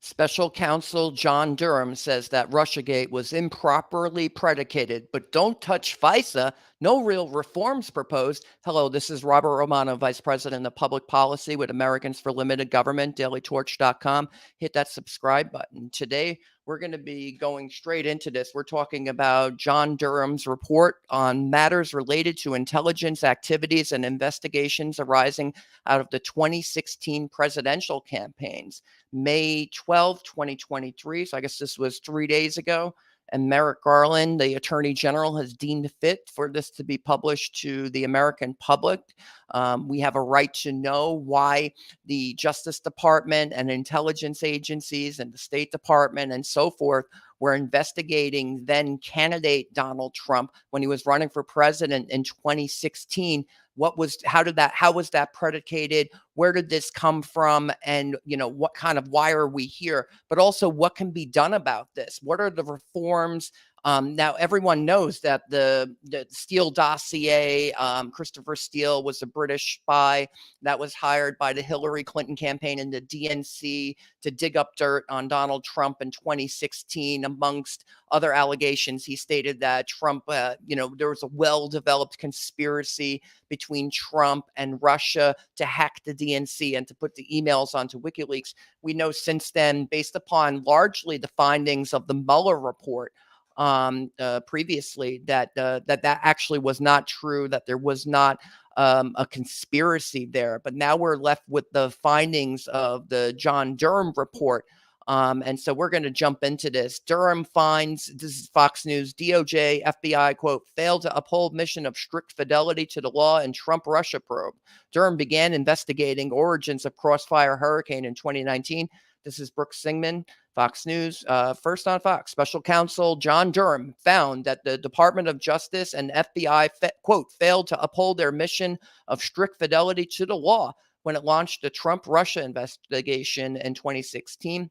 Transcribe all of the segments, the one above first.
Special Counsel John Durham says that Russiagate was improperly predicated, but don't touch FISA. No real reforms proposed. Hello, this is Robert Romano, Vice President of Public Policy with Americans for Limited Government, dailytorch.com. Hit that subscribe button. Today, we're going to be going straight into this. We're talking about John Durham's report on matters related to intelligence activities and investigations arising out of the 2016 presidential campaigns. May 12, 2023. So I guess this was 3 days ago. And Merrick Garland, the Attorney General, has deemed fit for this to be published to the American public. We have a right to know why the Justice Department and intelligence agencies and the State Department and so forth were investigating then candidate Donald Trump when he was running for president in 2016. How was that predicated? Where did this come from? And, why are we here? But also, what can be done about this? What are the reforms? Now, everyone knows that the Steele dossier, Christopher Steele was a British spy that was hired by the Hillary Clinton campaign and the DNC to dig up dirt on Donald Trump in 2016. Amongst other allegations, he stated that Trump, there was a well-developed conspiracy between Trump and Russia to hack the DNC and to put the emails onto WikiLeaks. We know since then, based upon largely the findings of the Mueller report, previously that actually was not true, that there was not a conspiracy there. But now we're left with the findings of the John Durham report. And so we're going to jump into this. Durham finds, this is Fox News, DOJ, FBI, quote, failed to uphold mission of strict fidelity to the law in Trump-Russia probe. Durham began investigating origins of Crossfire Hurricane in 2019. This is Brooke Singman, Fox News. First on Fox, Special Counsel John Durham found that the Department of Justice and FBI, quote, failed to uphold their mission of strict fidelity to the law when it launched the Trump-Russia investigation in 2016.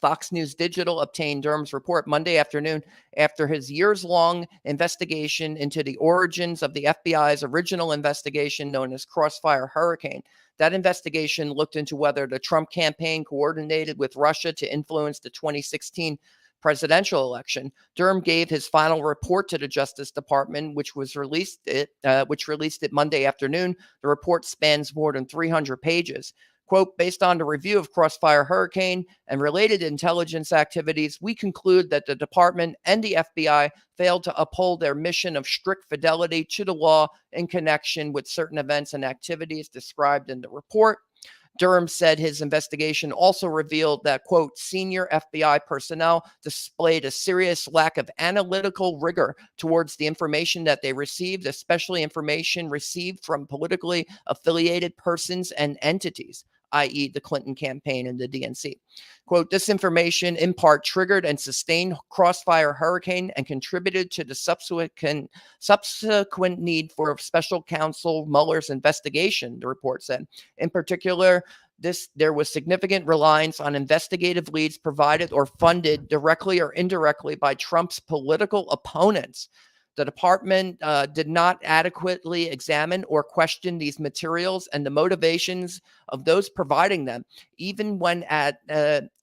Fox News Digital obtained Durham's report Monday afternoon after his years-long investigation into the origins of the FBI's original investigation known as Crossfire Hurricane. That investigation looked into whether the Trump campaign coordinated with Russia to influence the 2016 presidential election. Durham gave his final report to the Justice Department, which released it Monday afternoon. The report spans more than 300 pages. Quote, based on the review of Crossfire Hurricane and related intelligence activities, we conclude that the department and the FBI failed to uphold their mission of strict fidelity to the law in connection with certain events and activities described in the report. Durham said his investigation also revealed that, quote, senior FBI personnel displayed a serious lack of analytical rigor towards the information that they received, especially information received from politically affiliated persons and entities, i.e. the Clinton campaign and the DNC. Quote, this information in part triggered and sustained Crossfire Hurricane and contributed to the subsequent need for Special Counsel Mueller's investigation, the report said. In particular, there was significant reliance on investigative leads provided or funded directly or indirectly by Trump's political opponents. The department did not adequately examine or question these materials and the motivations of those providing them, even when at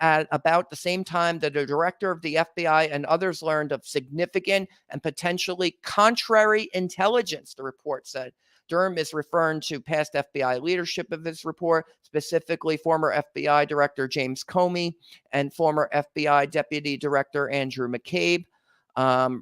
about the same time that the director of the FBI and others learned of significant and potentially contrary intelligence, the report said. Durham is referring to past FBI leadership of his report, specifically former FBI Director James Comey and former FBI Deputy Director Andrew McCabe.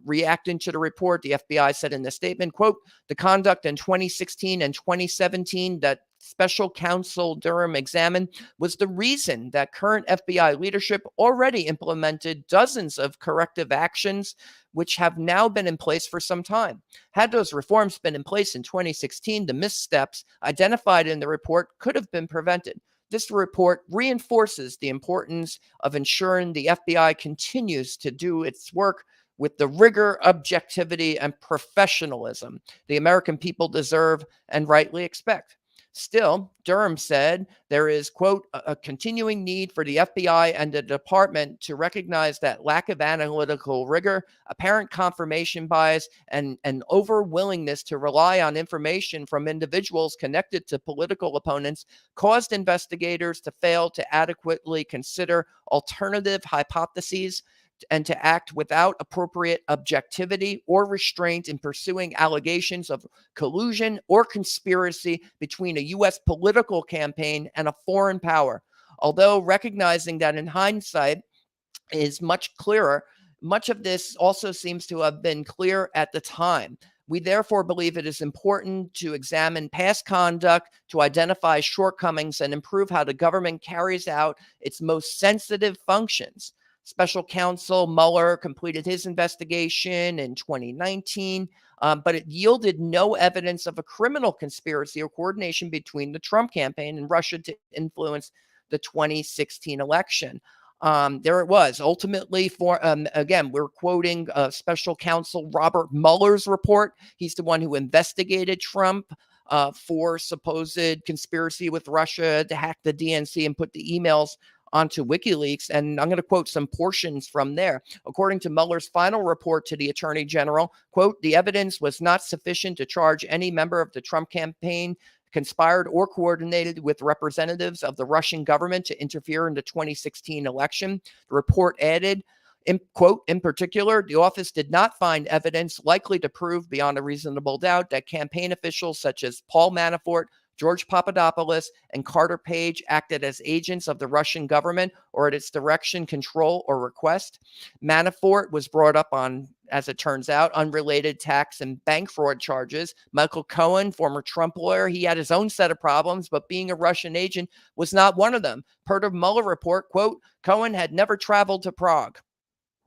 Reacting to the report, the FBI said in the statement, quote, the conduct in 2016 and 2017 that Special Counsel Durham examined was the reason that current FBI leadership already implemented dozens of corrective actions, which have now been in place for some time. Had those reforms been in place in 2016, the missteps identified in the report could have been prevented. This report reinforces the importance of ensuring the FBI continues to do its work with the rigor, objectivity, and professionalism the American people deserve and rightly expect. Still, Durham said there is, quote, a continuing need for the FBI and the department to recognize that lack of analytical rigor, apparent confirmation bias, and an over willingness to rely on information from individuals connected to political opponents caused investigators to fail to adequately consider alternative hypotheses and to act without appropriate objectivity or restraint in pursuing allegations of collusion or conspiracy between a U.S. political campaign and a foreign power. Although recognizing that in hindsight is much clearer, much of this also seems to have been clear at the time. We therefore believe it is important to examine past conduct to identify shortcomings and improve how the government carries out its most sensitive functions. Special Counsel Mueller completed his investigation in 2019, but it yielded no evidence of a criminal conspiracy or coordination between the Trump campaign and Russia to influence the 2016 election. There it was. Ultimately, again, we're quoting Special Counsel Robert Mueller's report. He's the one who investigated Trump for supposed conspiracy with Russia to hack the DNC and put the emails onto WikiLeaks. And I'm going to quote some portions from there. According to Mueller's final report to the Attorney General, quote, the evidence was not sufficient to charge any member of the Trump campaign conspired or coordinated with representatives of the Russian government to interfere in the 2016 election. The report added, quote, in particular, the office did not find evidence likely to prove beyond a reasonable doubt that campaign officials such as Paul Manafort, George Papadopoulos, and Carter Page acted as agents of the Russian government or at its direction, control, or request. Manafort was brought up on, as it turns out, unrelated tax and bank fraud charges. Michael Cohen, former Trump lawyer, he had his own set of problems, but being a Russian agent was not one of them. Per the Mueller report, quote, Cohen had never traveled to Prague.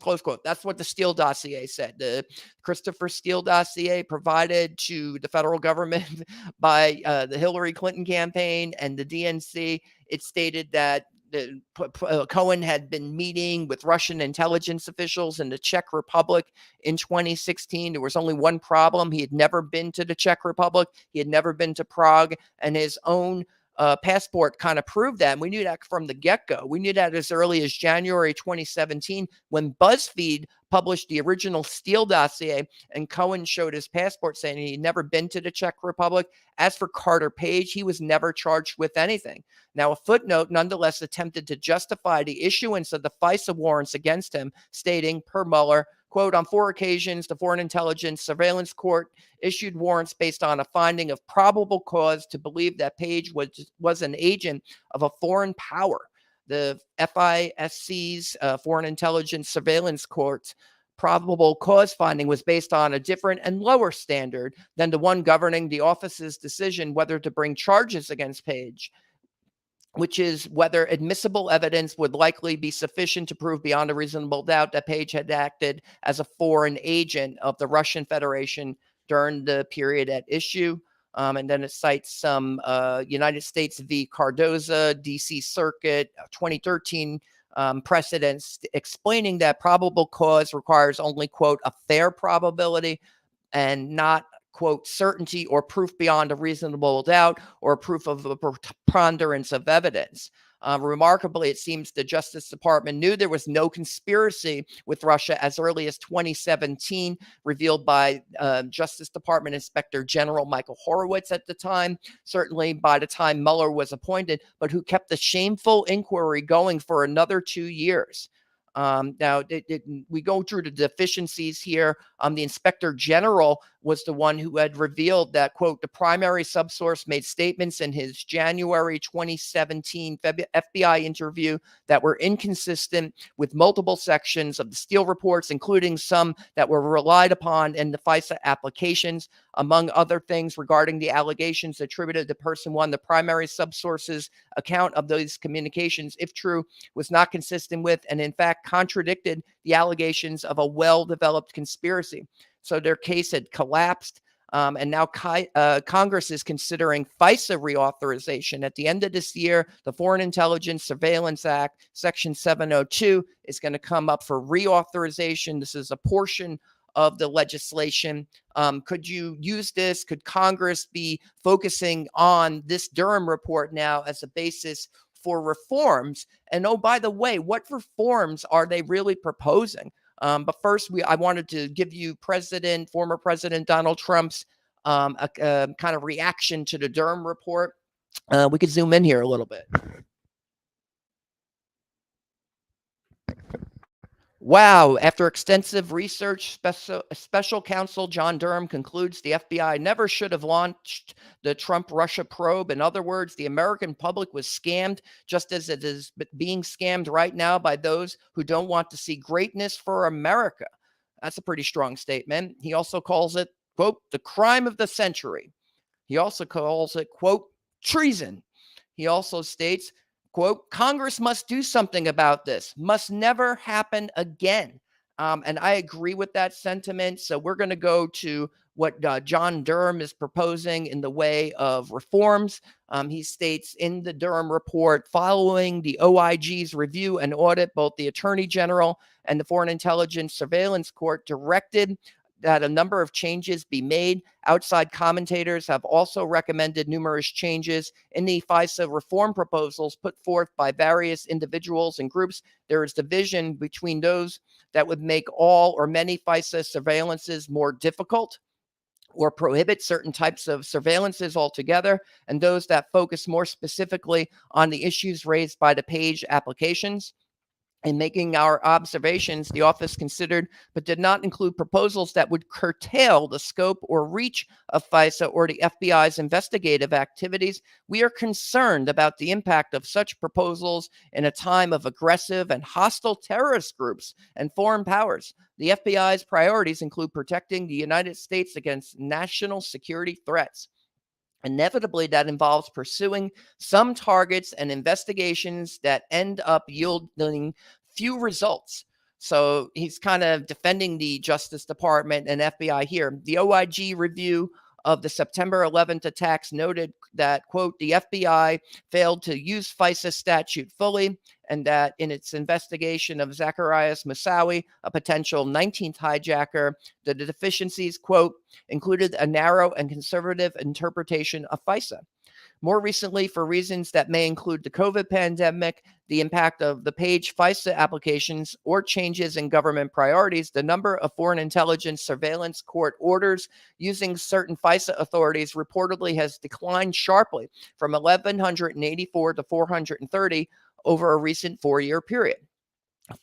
Close quote. That's what the Steele dossier said. The Christopher Steele dossier provided to the federal government by the Hillary Clinton campaign and the DNC. It stated that Cohen had been meeting with Russian intelligence officials in the Czech Republic in 2016. There was only one problem. He had never been to the Czech Republic. He had never been to Prague, and his own passport kind of proved that. And we knew that from the get-go. We knew that as early as January 2017 when BuzzFeed published the original Steele dossier and Cohen showed his passport saying he'd never been to the Czech Republic. As for Carter Page, he was never charged with anything. Now, a footnote nonetheless attempted to justify the issuance of the FISA warrants against him, stating, per Mueller, quote, on 4 occasions, the Foreign Intelligence Surveillance Court issued warrants based on a finding of probable cause to believe that Page was an agent of a foreign power. The FISC's Foreign Intelligence Surveillance Court's probable cause finding was based on a different and lower standard than the one governing the office's decision whether to bring charges against Page, which is whether admissible evidence would likely be sufficient to prove beyond a reasonable doubt that Page had acted as a foreign agent of the Russian Federation during the period at issue. And then it cites some United States v. Cardoza, D.C. Circuit, 2013 precedents explaining that probable cause requires only, quote, a fair probability and not, quote, certainty or proof beyond a reasonable doubt or proof of a preponderance of evidence. Remarkably, it seems the Justice Department knew there was no conspiracy with Russia as early as 2017, revealed by Justice Department Inspector General Michael Horowitz at the time, certainly by the time Mueller was appointed, but who kept the shameful inquiry going for another 2 years. Now, we go through the deficiencies here. The Inspector General was the one who had revealed that, quote, the primary subsource made statements in his January 2017 FBI interview that were inconsistent with multiple sections of the Steele reports, including some that were relied upon in the FISA applications. Among other things regarding the allegations attributed to person one, the primary subsource's account of those communications, if true, was not consistent with and in fact contradicted the allegations of a well-developed conspiracy. So their case had collapsed. And now Congress is considering FISA reauthorization. At the end of this year, the Foreign Intelligence Surveillance Act, Section 702, is going to come up for reauthorization. This is a portion of the legislation. Could you use this? Could Congress be focusing on this Durham report now as a basis for reforms? And oh, by the way, what reforms are they really proposing? But first, I wanted to give you former President Donald Trump's a kind of reaction to the Durham report. We could zoom in here a little bit. Wow. After extensive research, Special Counsel John Durham concludes the FBI never should have launched the Trump-Russia probe. In other words, the American public was scammed, just as it is being scammed right now by those who don't want to see greatness for America. That's a pretty strong statement. He also calls it, quote, the crime of the century. He also calls it, quote, treason. He also states, quote, Congress must do something about this, must never happen again. And I agree with that sentiment. So we're going to go to what John Durham is proposing in the way of reforms. He states in the Durham report, following the OIG's review and audit, both the Attorney General and the Foreign Intelligence Surveillance Court directed that a number of changes be made. Outside commentators have also recommended numerous changes in the FISA reform proposals put forth by various individuals and groups. There is division between those that would make all or many FISA surveillances more difficult or prohibit certain types of surveillances altogether, and those that focus more specifically on the issues raised by the page applications. In making our observations, the office considered but did not include proposals that would curtail the scope or reach of FISA or the FBI's investigative activities. We are concerned about the impact of such proposals in a time of aggressive and hostile terrorist groups and foreign powers. The FBI's priorities include protecting the United States against national security threats. Inevitably, that involves pursuing some targets and investigations that end up yielding few results. So he's kind of defending the Justice Department and FBI here. The OIG review of the September 11th attacks noted that, quote, the FBI failed to use FISA statute fully, and that in its investigation of Zacarias Moussaoui, a potential 19th hijacker, the deficiencies, quote, included a narrow and conservative interpretation of FISA. More recently, for reasons that may include the COVID pandemic, the impact of the page FISA applications, or changes in government priorities, the number of foreign intelligence surveillance court orders using certain FISA authorities reportedly has declined sharply from 1,184 to 430 over a recent 4-year period.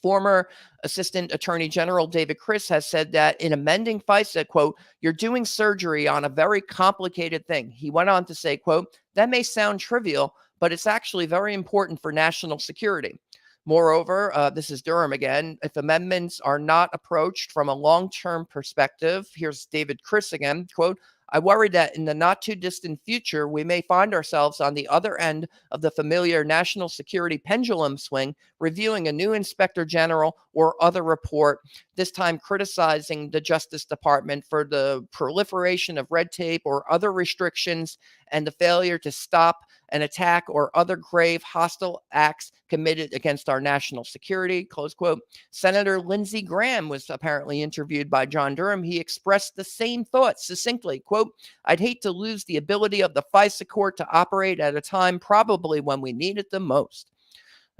Former Assistant Attorney General David Criss has said that in amending FISA, quote, you're doing surgery on a very complicated thing. He went on to say, quote, that may sound trivial, but it's actually very important for national security. Moreover, this is Durham again, if amendments are not approached from a long-term perspective, here's David Criss again, quote, I worry that in the not too distant future, we may find ourselves on the other end of the familiar national security pendulum swing, reviewing a new inspector general or other report, this time criticizing the Justice Department for the proliferation of red tape or other restrictions and the failure to stop an attack or other grave hostile acts committed against our national security, close quote. Senator Lindsey Graham was apparently interviewed by John Durham. He expressed the same thoughts succinctly, quote, I'd hate to lose the ability of the FISA court to operate at a time probably when we need it the most.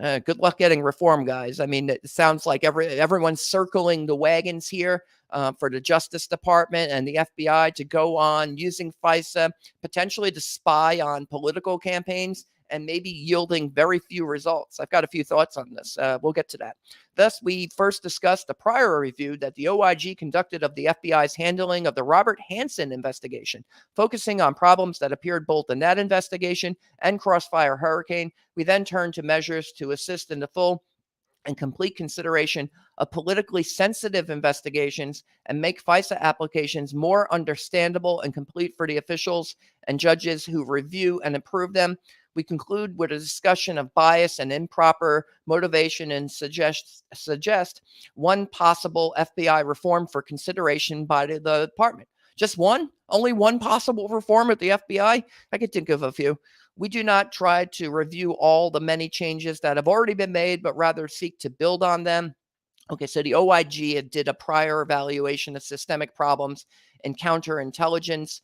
Good luck getting reform, guys. I mean, it sounds like everyone's circling the wagons here for the Justice Department and the FBI to go on using FISA, potentially to spy on political campaigns and maybe yielding very few results. I've got a few thoughts on this. We'll get to that. Thus, we first discussed the prior review that the OIG conducted of the FBI's handling of the Robert Hanssen investigation, focusing on problems that appeared both in that investigation and Crossfire Hurricane. We then turned to measures to assist in the full and complete consideration of politically sensitive investigations and make FISA applications more understandable and complete for the officials and judges who review and approve them. We conclude with a discussion of bias and improper motivation and suggest one possible FBI reform for consideration by the department. Just one? Only one possible reform at the FBI? I could think of a few. We do not try to review all the many changes that have already been made, but rather seek to build on them. Okay, so the OIG did a prior evaluation of systemic problems in counterintelligence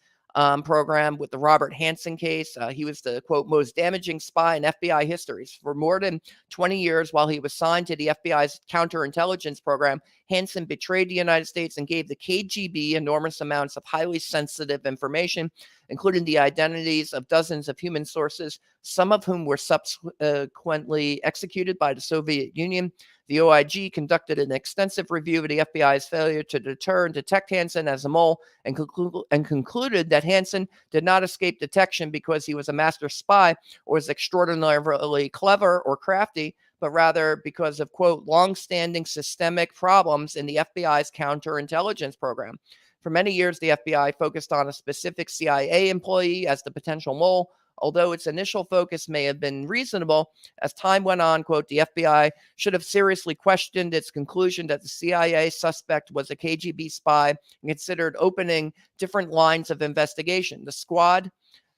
program with the Robert Hansen case. He was the, quote, most damaging spy in FBI history. For more than 20 years, while he was signed to the FBI's counterintelligence program, Hansen betrayed the United States and gave the KGB enormous amounts of highly sensitive information, including the identities of dozens of human sources, some of whom were subsequently executed by the Soviet Union. The OIG conducted an extensive review of the FBI's failure to deter and detect Hansen as a mole and concluded that Hansen did not escape detection because he was a master spy or was extraordinarily clever or crafty, but rather because of, quote, long-standing systemic problems in the FBI's counterintelligence program. For many years, the FBI focused on a specific CIA employee as the potential mole. Although its initial focus may have been reasonable, as time went on, quote, the FBI should have seriously questioned its conclusion that the CIA suspect was a KGB spy and considered opening different lines of investigation. The squad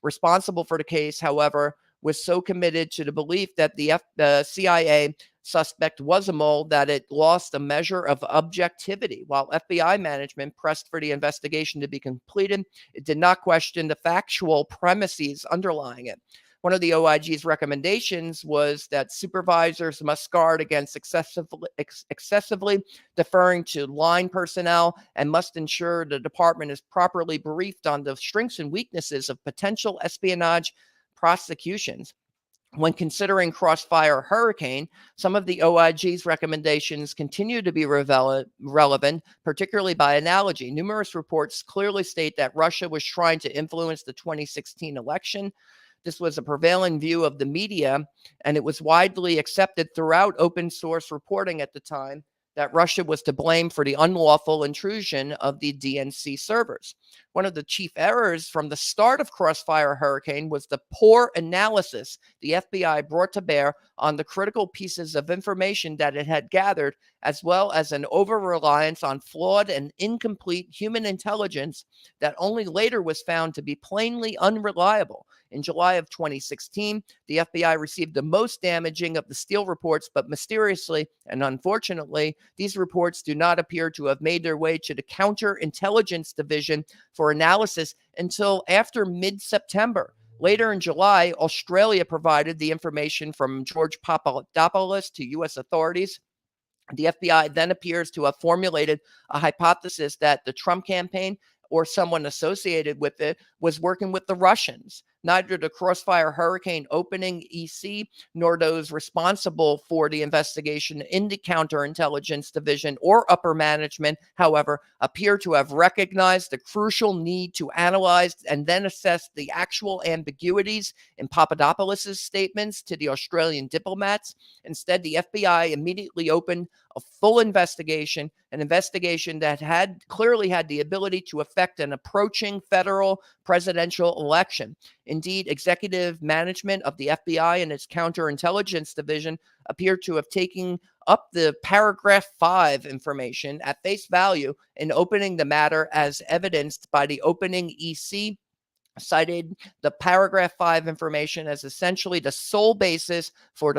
responsible for the case, however, was so committed to the belief that the CIA suspect was a mole that it lost a measure of objectivity. While FBI management pressed for the investigation to be completed, it did not question the factual premises underlying it. One of the OIG's recommendations was that supervisors must guard against excessively deferring to line personnel and must ensure the department is properly briefed on the strengths and weaknesses of potential espionage prosecutions. When considering Crossfire Hurricane, some of the OIG's recommendations continue to be relevant, particularly by analogy. Numerous reports clearly state that Russia was trying to influence the 2016 election. This was a prevailing view of the media, and it was widely accepted throughout open source reporting at the time that Russia was to blame for the unlawful intrusion of the DNC servers. One of the chief errors from the start of Crossfire Hurricane was the poor analysis the FBI brought to bear on the critical pieces of information that it had gathered, as well as an over-reliance on flawed and incomplete human intelligence that only later was found to be plainly unreliable. In July of 2016, the FBI received the most damaging of the Steele reports, but mysteriously and unfortunately, these reports do not appear to have made their way to the Counterintelligence Division for analysis until after mid-September. Later in July, Australia provided the information from George Papadopoulos to U.S. authorities. The FBI then appears to have formulated a hypothesis that the Trump campaign or someone associated with it was working with the Russians. Neither the Crossfire Hurricane opening EC nor those responsible for the investigation in the Counterintelligence Division or upper management, however, appear to have recognized the crucial need to analyze and then assess the actual ambiguities in Papadopoulos' statements to the Australian diplomats. Instead, the FBI immediately opened a full investigation, an investigation that had clearly had the ability to affect an approaching federal presidential election. Indeed, executive management of the FBI and its counterintelligence division appear to have taken up the paragraph 5 information at face value in opening the matter, as evidenced by the opening EC cited the paragraph 5 information as essentially the sole basis for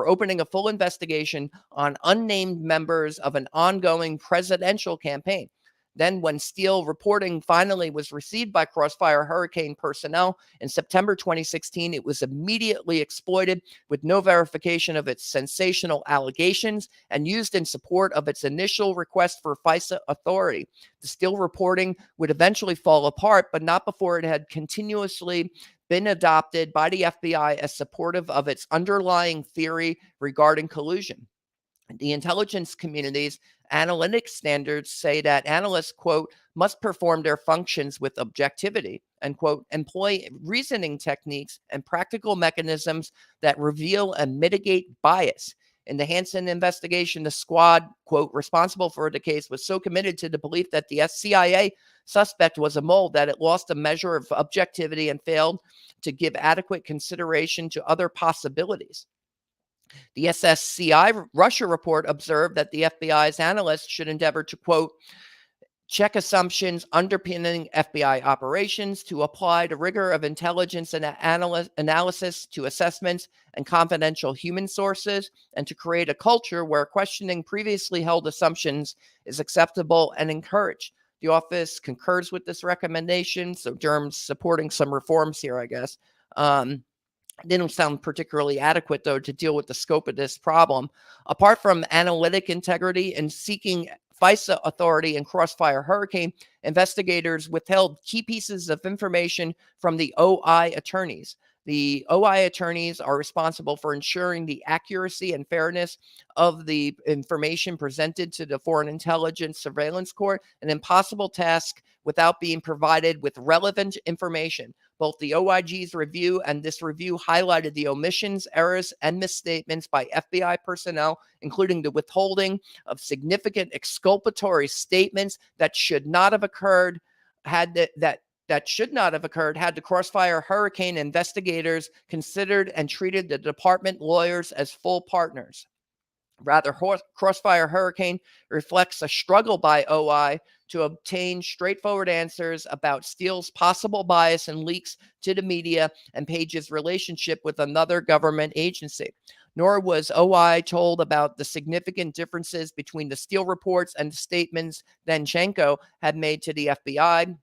opening a full investigation on unnamed members of an ongoing presidential campaign. Then, when Steele reporting finally was received by Crossfire Hurricane personnel in September 2016, it was immediately exploited with no verification of its sensational allegations and used in support of its initial request for FISA authority. The Steele reporting would eventually fall apart, but not before it had continuously been adopted by the FBI as supportive of its underlying theory regarding collusion. The intelligence community's analytic standards say that analysts, quote, must perform their functions with objectivity and, quote, employ reasoning techniques and practical mechanisms that reveal and mitigate bias. In the Hansen investigation, the squad, quote, responsible for the case was so committed to the belief that the CIA suspect was a mole that it lost a measure of objectivity and failed to give adequate consideration to other possibilities. The SSCI Russia report observed that the FBI's analysts should endeavor to, quote, check assumptions underpinning FBI operations, to apply the rigor of intelligence and analysis to assessments and confidential human sources, and to create a culture where questioning previously held assumptions is acceptable and encouraged. The office concurs with this recommendation, so Durham's supporting some reforms here, I guess. They don't sound particularly adequate, though, to deal with the scope of this problem. Apart from analytic integrity and seeking FISA authority in Crossfire Hurricane, investigators withheld key pieces of information from the OI attorneys. The OI attorneys are responsible for ensuring the accuracy and fairness of the information presented to the Foreign Intelligence Surveillance Court, an impossible task without being provided with relevant information. Both the OIG's review and this review highlighted the omissions, errors, and misstatements by FBI personnel, including the withholding of significant exculpatory statements that should not have occurred had the Crossfire Hurricane investigators considered and treated the department lawyers as full partners. Rather, Crossfire Hurricane reflects a struggle by OI to obtain straightforward answers about Steele's possible bias and leaks to the media and Page's relationship with another government agency. Nor was OI told about the significant differences between the Steele reports and the statements Danchenko had made to the FBI.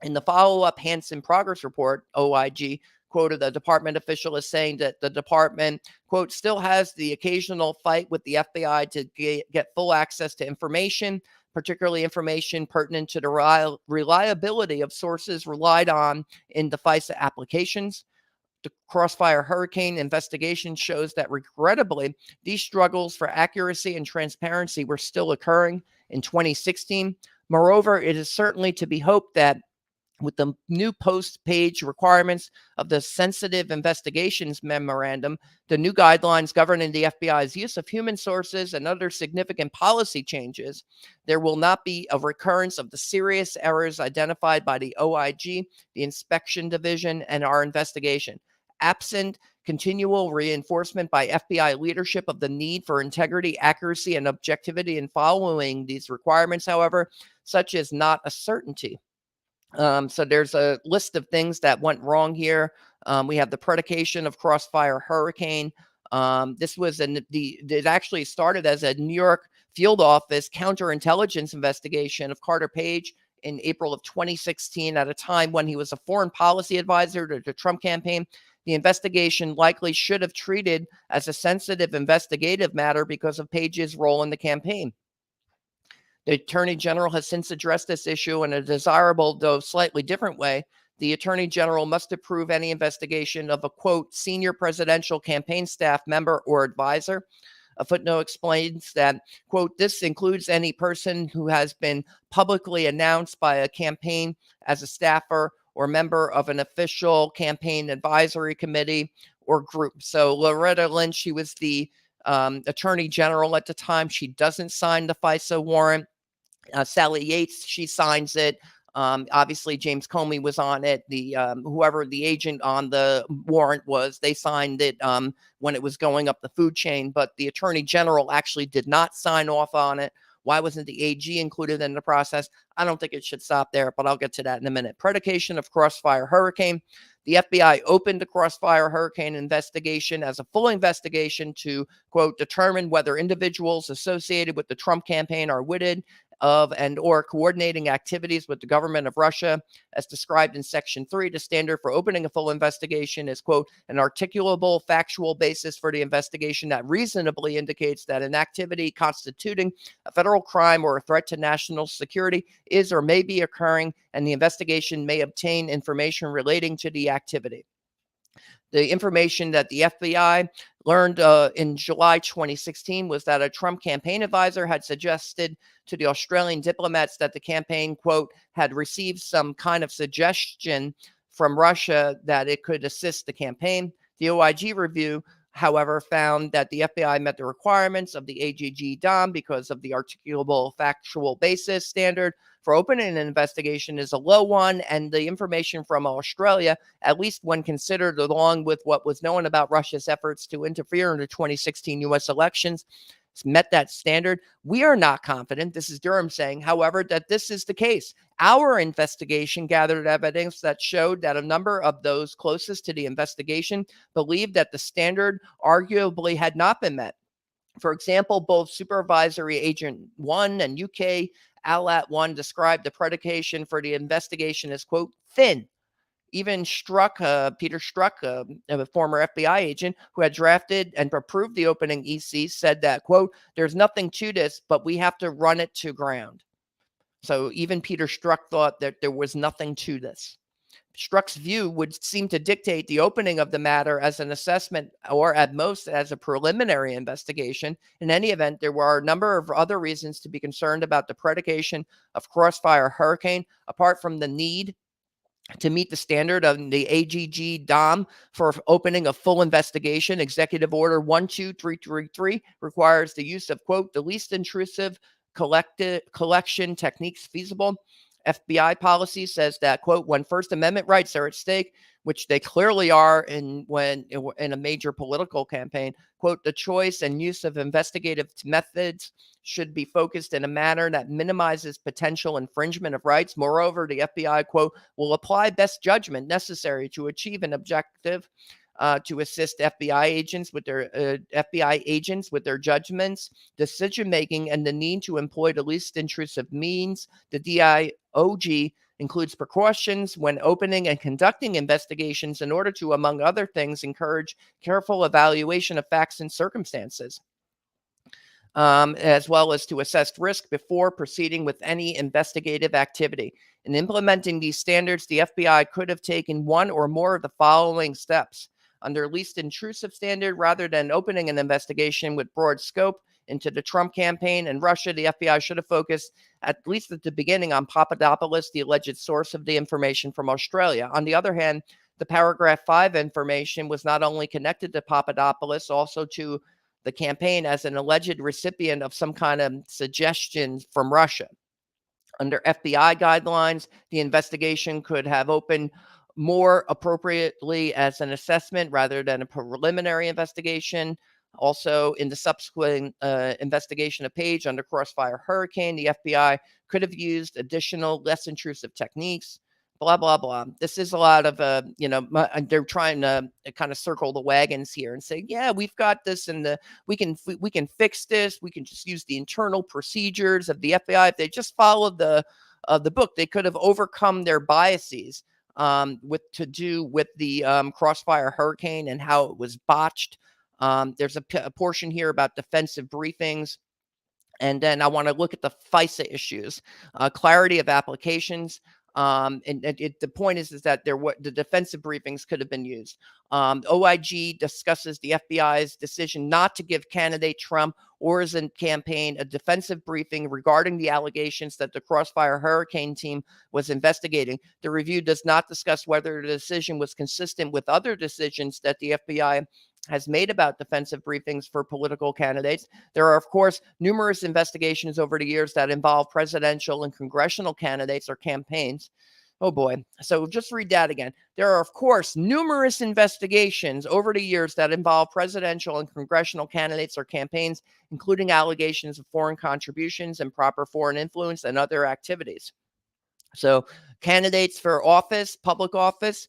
In the follow-up Hansen Progress Report, OIG quoted a department official as saying that the department, quote, still has the occasional fight with the FBI to get full access to information, particularly information pertinent to the reliability of sources relied on in the FISA applications. The Crossfire Hurricane investigation shows that, regrettably, these struggles for accuracy and transparency were still occurring in 2016. Moreover, it is certainly to be hoped that with the new post-Page requirements of the Sensitive Investigations Memorandum, the new guidelines governing the FBI's use of human sources, and other significant policy changes, there will not be a recurrence of the serious errors identified by the OIG, the Inspection Division, and our investigation. Absent continual reinforcement by FBI leadership of the need for integrity, accuracy, and objectivity in following these requirements, however, such is not a certainty. So there's a list of things that went wrong here. We have the predication of Crossfire Hurricane. It actually started as a New York field office counterintelligence investigation of Carter Page in April of 2016, at a time when he was a foreign policy advisor to the Trump campaign. The investigation likely should have treated as a sensitive investigative matter because of Page's role in the campaign. The Attorney General has since addressed this issue in a desirable, though slightly different way. The Attorney General must approve any investigation of a, quote, senior presidential campaign staff member or advisor. A footnote explains that, quote, this includes any person who has been publicly announced by a campaign as a staffer or member of an official campaign advisory committee or group. So Loretta Lynch, she was the Attorney General at the time. She doesn't sign the FISA warrant. Sally Yates, she signs it. Obviously, James Comey was on it. Whoever the agent on the warrant was, they signed it when it was going up the food chain. But the Attorney General actually did not sign off on it. Why wasn't the AG included in the process? I don't think it should stop there, but I'll get to that in a minute. Predication of Crossfire Hurricane. The FBI opened the Crossfire Hurricane investigation as a full investigation to, quote, determine whether individuals associated with the Trump campaign are witted of and or coordinating activities with the government of Russia. As described in Section 3, the standard for opening a full investigation is, quote, an articulable factual basis for the investigation that reasonably indicates that an activity constituting a federal crime or a threat to national security is or may be occurring, and the investigation may obtain information relating to the activity. The information that the FBI learned in July 2016 was that a Trump campaign advisor had suggested to the Australian diplomats that the campaign, quote, had received some kind of suggestion from Russia that it could assist the campaign. The OIG review, however, found that the FBI met the requirements of the AGG-DOM because of the articulable factual basis standard for opening an investigation is a low one, and the information from Australia, at least when considered along with what was known about Russia's efforts to interfere in the 2016 U.S. elections, met that standard. We are not confident, this is Durham saying, however, that this is the case. Our investigation gathered evidence that showed that a number of those closest to the investigation believed that the standard arguably had not been met. For example, both Supervisory Agent 1 and UK ALAT 1 described the predication for the investigation as, quote, thin. Even Peter Strzok, a former FBI agent who had drafted and approved the opening EC, said that, quote, there's nothing to this, but we have to run it to ground. So even Peter Strzok thought that there was nothing to this. Strzok's view would seem to dictate the opening of the matter as an assessment or at most as a preliminary investigation. In any event, there were a number of other reasons to be concerned about the predication of Crossfire Hurricane, apart from the need to meet the standard of the AGG DOM for opening a full investigation. Executive Order 12333 requires the use of, quote, the least intrusive collection techniques feasible. FBI policy says that, quote, when First Amendment rights are at stake, which they clearly are in a major political campaign, quote, the choice and use of investigative methods should be focused in a manner that minimizes potential infringement of rights. Moreover, the FBI, quote, will apply best judgment necessary to achieve an objective to assist FBI agents with their judgments, decision making, and the need to employ the least intrusive means. The DIOG includes precautions when opening and conducting investigations in order to, among other things, encourage careful evaluation of facts and circumstances, as well as to assess risk before proceeding with any investigative activity. In implementing these standards, the FBI could have taken one or more of the following steps. Under least intrusive standard, rather than opening an investigation with broad scope into the Trump campaign and Russia, the FBI should have focused, at least at the beginning, on Papadopoulos, the alleged source of the information from Australia. On the other hand, the paragraph 5 information was not only connected to Papadopoulos, also to the campaign as an alleged recipient of some kind of suggestion from Russia. Under FBI guidelines, the investigation could have opened more appropriately as an assessment rather than a preliminary investigation. Also, in the subsequent investigation of Page under Crossfire Hurricane, the FBI could have used additional, less intrusive techniques. Blah, blah, blah. This is a lot of, they're trying to kind of circle the wagons here and say, yeah, we've got this and we can fix this. We can just use the internal procedures of the FBI. If they just followed the book, they could have overcome their biases with the Crossfire Hurricane and how it was botched. There's a portion here about defensive briefings. And then I want to look at the FISA issues, clarity of applications. The point is that the defensive briefings could have been used. OIG discusses the FBI's decision not to give candidate Trump or his campaign a defensive briefing regarding the allegations that the Crossfire Hurricane team was investigating. The review does not discuss whether the decision was consistent with other decisions that the FBI has made about defensive briefings for political candidates. There are, of course, numerous investigations over the years that involve presidential and congressional candidates or campaigns. Oh boy. So just read that again. There are, of course, numerous investigations over the years that involve presidential and congressional candidates or campaigns, including allegations of foreign contributions, improper foreign influence, and other activities. So candidates for office, public office,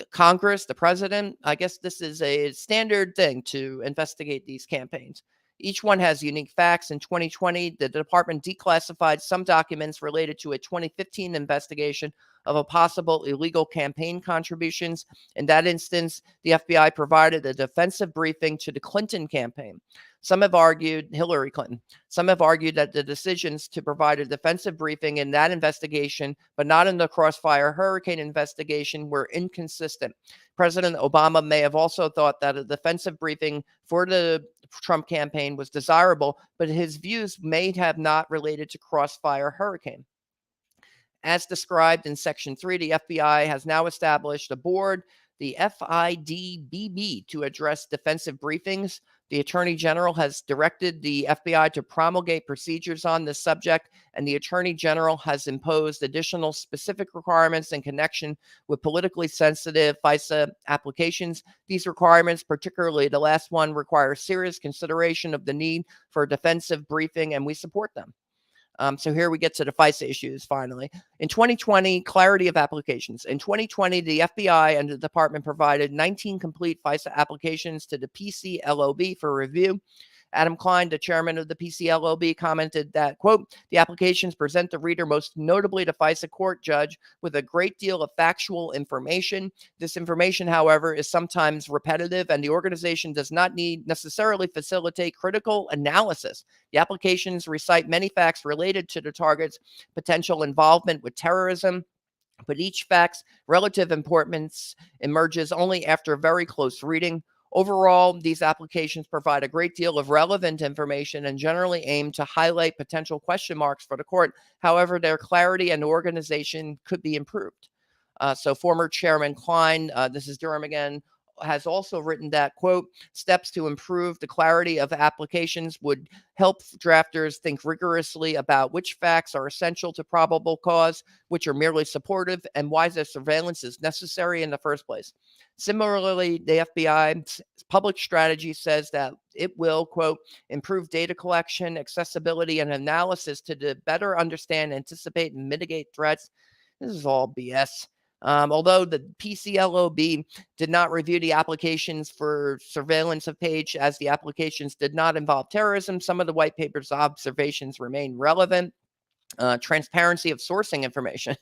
Congress, the president, I guess this is a standard thing to investigate these campaigns. Each one has unique facts. In 2020, the department declassified some documents related to a 2015 investigation of a possible illegal campaign contributions. In that instance, the FBI provided a defensive briefing to the Clinton campaign. Hillary Clinton. Some have argued that the decisions to provide a defensive briefing in that investigation, but not in the Crossfire Hurricane investigation, were inconsistent. President Obama may have also thought that a defensive briefing for the Trump campaign was desirable, but his views may have not related to Crossfire Hurricane. As described in Section 3, the FBI has now established a board the FIDBB to address defensive briefings. The Attorney General has directed the FBI to promulgate procedures on this subject, and the Attorney General has imposed additional specific requirements in connection with politically sensitive FISA applications. These requirements, particularly the last one, require serious consideration of the need for a defensive briefing, and we support them. So here we get to the FISA issues finally. In 2020, clarity of applications. In 2020, the FBI and the department provided 19 complete FISA applications to the PCLOB for review. Adam Klein, the chairman of the PCLOB, commented that, quote, the applications present the reader most notably the FISA court judge with a great deal of factual information. This information, however, is sometimes repetitive, and the organization does not need necessarily facilitate critical analysis. The applications recite many facts related to the target's potential involvement with terrorism, but each fact's relative importance emerges only after very close reading. Overall, these applications provide a great deal of relevant information and generally aim to highlight potential question marks for the court. However, their clarity and organization could be improved. So former Chairman Klein, this is Durham again, has also written that, quote, steps to improve the clarity of applications would help drafters think rigorously about which facts are essential to probable cause, which are merely supportive, and why the surveillance is necessary in the first place. Similarly, the FBI's public strategy says that it will, quote, improve data collection, accessibility, and analysis to better understand, anticipate, and mitigate threats. This is all BS. Although the PCLOB did not review the applications for surveillance of Page, as the applications did not involve terrorism, some of the white paper's observations remain relevant. Transparency of sourcing information.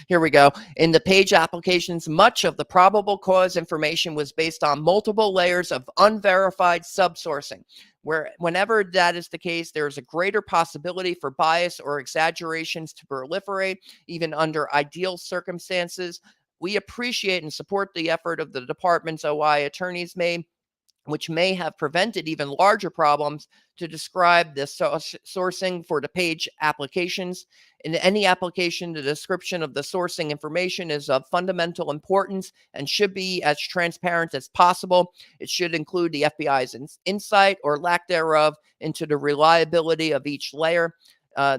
Here we go. In the Page applications, much of the probable cause information was based on multiple layers of unverified subsourcing. Whenever that is the case, there is a greater possibility for bias or exaggerations to proliferate, even under ideal circumstances. We appreciate and support the effort of the department's OI attorneys which may have prevented even larger problems, to describe the sourcing for the Page applications. In any application, the description of the sourcing information is of fundamental importance and should be as transparent as possible. It should include the FBI's insight or lack thereof into the reliability of each layer.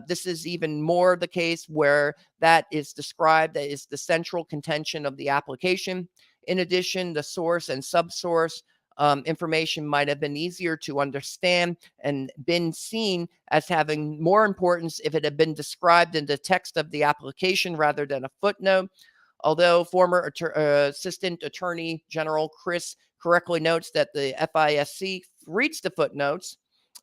This is even more the case where that is described that is the central contention of the application. In addition, the source and subsource information might have been easier to understand and been seen as having more importance if it had been described in the text of the application rather than a footnote. Although former Assistant Attorney General Chris correctly notes that the FISC reads the footnotes,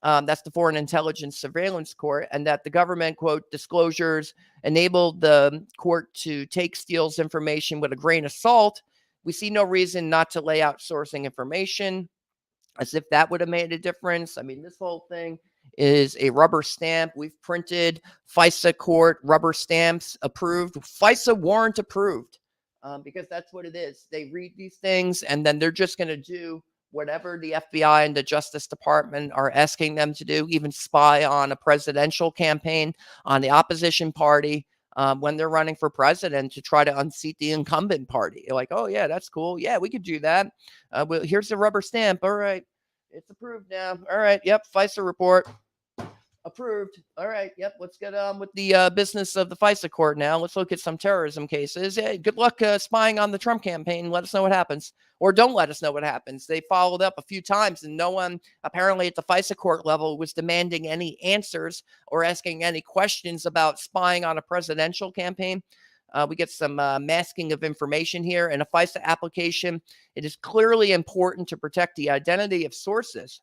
that's the Foreign Intelligence Surveillance Court, and that the government, quote, disclosures enabled the court to take Steele's information with a grain of salt, we see no reason not to lay out sourcing information, as if that would have made a difference. I mean, this whole thing is a rubber stamp. We've printed FISA court rubber stamps approved, FISA warrant approved, because that's what it is. They read these things, and then they're just going to do whatever the FBI and the Justice Department are asking them to do, even spy on a presidential campaign, on the opposition party, when they're running for president to try to unseat the incumbent party. You're like, oh, yeah, that's cool. Yeah, we could do that. Well, here's the rubber stamp. All right. It's approved now. All right. Yep. FISA report approved. All right. Yep. Let's get on with the business of the FISA court now. Let's look at some terrorism cases. Yeah, good luck spying on the Trump campaign. Let us know what happens. Or don't let us know what happens. They followed up a few times, and no one apparently at the FISA court level was demanding any answers or asking any questions about spying on a presidential campaign. We get some masking of information here. In a FISA application, it is clearly important to protect the identity of sources.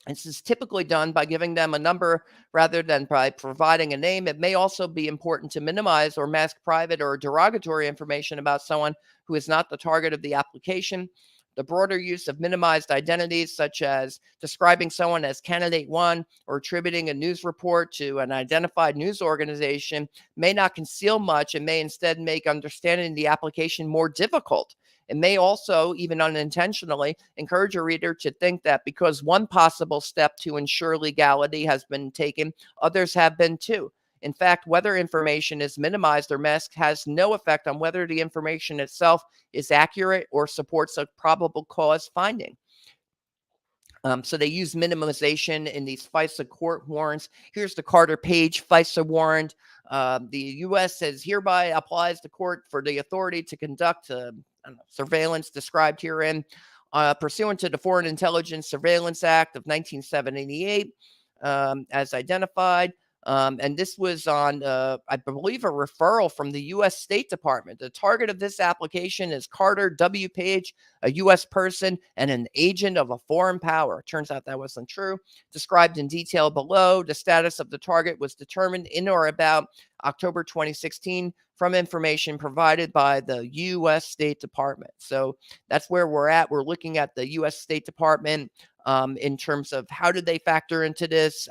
This is typically done by giving them a number rather than by providing a name. It may also be important to minimize or mask private or derogatory information about someone who is not the target of the application. The broader use of minimized identities, such as describing someone as candidate one or attributing a news report to an identified news organization, may not conceal much and may instead make understanding the application more difficult. It may also, even unintentionally, encourage a reader to think that because one possible step to ensure legality has been taken, others have been too. In fact, whether information is minimized or masked has no effect on whether the information itself is accurate or supports a probable cause finding. So they use minimization in these FISA court warrants. Here's the Carter Page FISA warrant. The U.S. says hereby applies to court for the authority to conduct surveillance described herein, pursuant to the Foreign Intelligence Surveillance Act of 1978, as identified. And this was on, I believe, a referral from the U.S. State Department. The target of this application is Carter W. Page, a U.S. person and an agent of a foreign power. Turns out that wasn't true. Described in detail below, the status of the target was determined in or about October 2016 from information provided by the U.S. State Department. So that's where we're at. We're looking at the U.S. State Department in terms of how did they factor into this.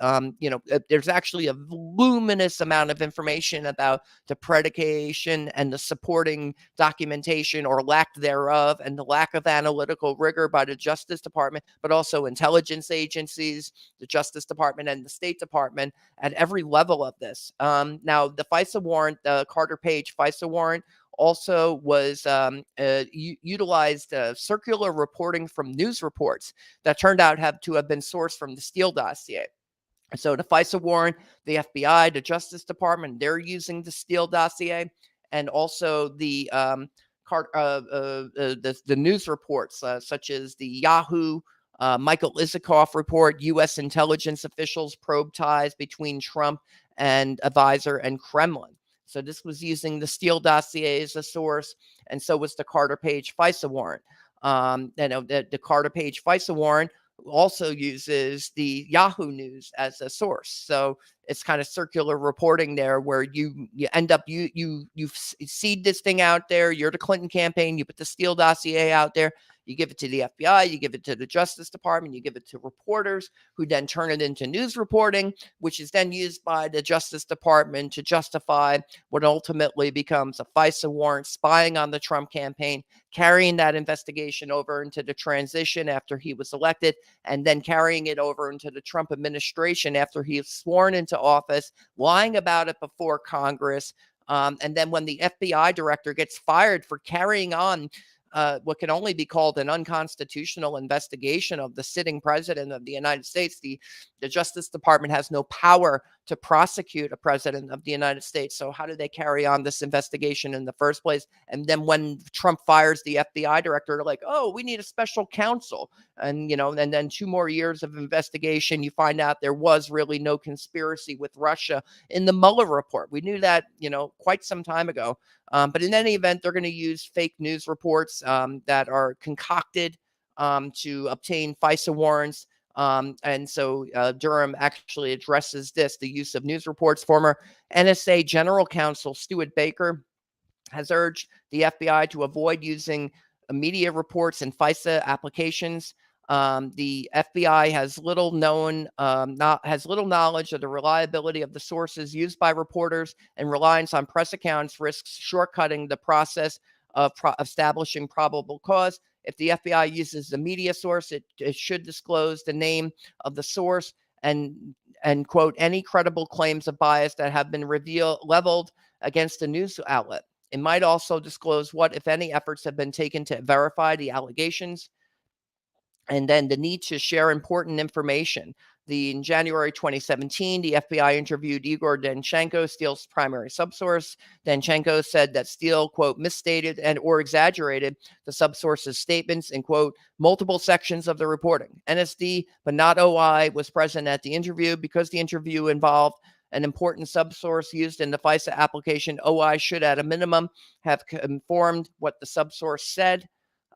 There's actually a voluminous amount of information about the predication and the supporting documentation or lack thereof, and the lack of analytical rigor by the Justice Department, but also intelligence agencies, the Justice Department and the State Department at every level of this. Now, the FISA warrant, the Carter Page FISA warrant, also was utilized circular reporting from news reports that turned out to have been sourced from the Steele dossier. So the FISA warrant, the FBI, the Justice Department, they're using the Steele dossier, and also the news reports such as the Yahoo Michael Isikoff report, U.S. intelligence officials probe ties between Trump and advisor and Kremlin. So this was using the Steele dossier as a source, and so was the Carter Page FISA warrant. The Carter Page FISA warrant also uses the Yahoo News as a source. So it's kind of circular reporting there, where you end up you seed this thing out there. You're the Clinton campaign. You put the Steele dossier out there. You give it to the FBI, you give it to the Justice Department, you give it to reporters who then turn it into news reporting, which is then used by the Justice Department to justify what ultimately becomes a FISA warrant, spying on the Trump campaign, carrying that investigation over into the transition after he was elected, and then carrying it over into the Trump administration after he was sworn into office, lying about it before Congress. And then when the FBI director gets fired for carrying on what can only be called an unconstitutional investigation of the sitting president of the United States, the Justice Department has no power to prosecute a president of the United States. So how do they carry on this investigation in the first place? And then when Trump fires the FBI director, they're like, oh, we need a special counsel. And, and then 2 more years of investigation, you find out there was really no conspiracy with Russia in the Mueller report. We knew that, quite some time ago. But in any event, they're going to use fake news reports that are concocted to obtain FISA warrants. And so Durham actually addresses the use of news reports. Former NSA General Counsel Stuart Baker has urged the FBI to avoid using media reports and FISA applications. The FBI has little knowledge of the reliability of the sources used by reporters, and reliance on press accounts risks shortcutting the process of establishing probable cause. If the FBI uses the media source, it should disclose the name of the source and quote any credible claims of bias that have been leveled against the news outlet. It might also disclose what, if any, efforts have been taken to verify the allegations. And then the need to share important information. In January 2017, the FBI interviewed Igor Danchenko, Steele's primary subsource. Danchenko said that Steele, quote, misstated and or exaggerated the subsource's statements in, quote, multiple sections of the reporting. NSD, but not OI, was present at the interview. Because the interview involved an important subsource used in the FISA application, OI should, at a minimum, have confirmed what the subsource said.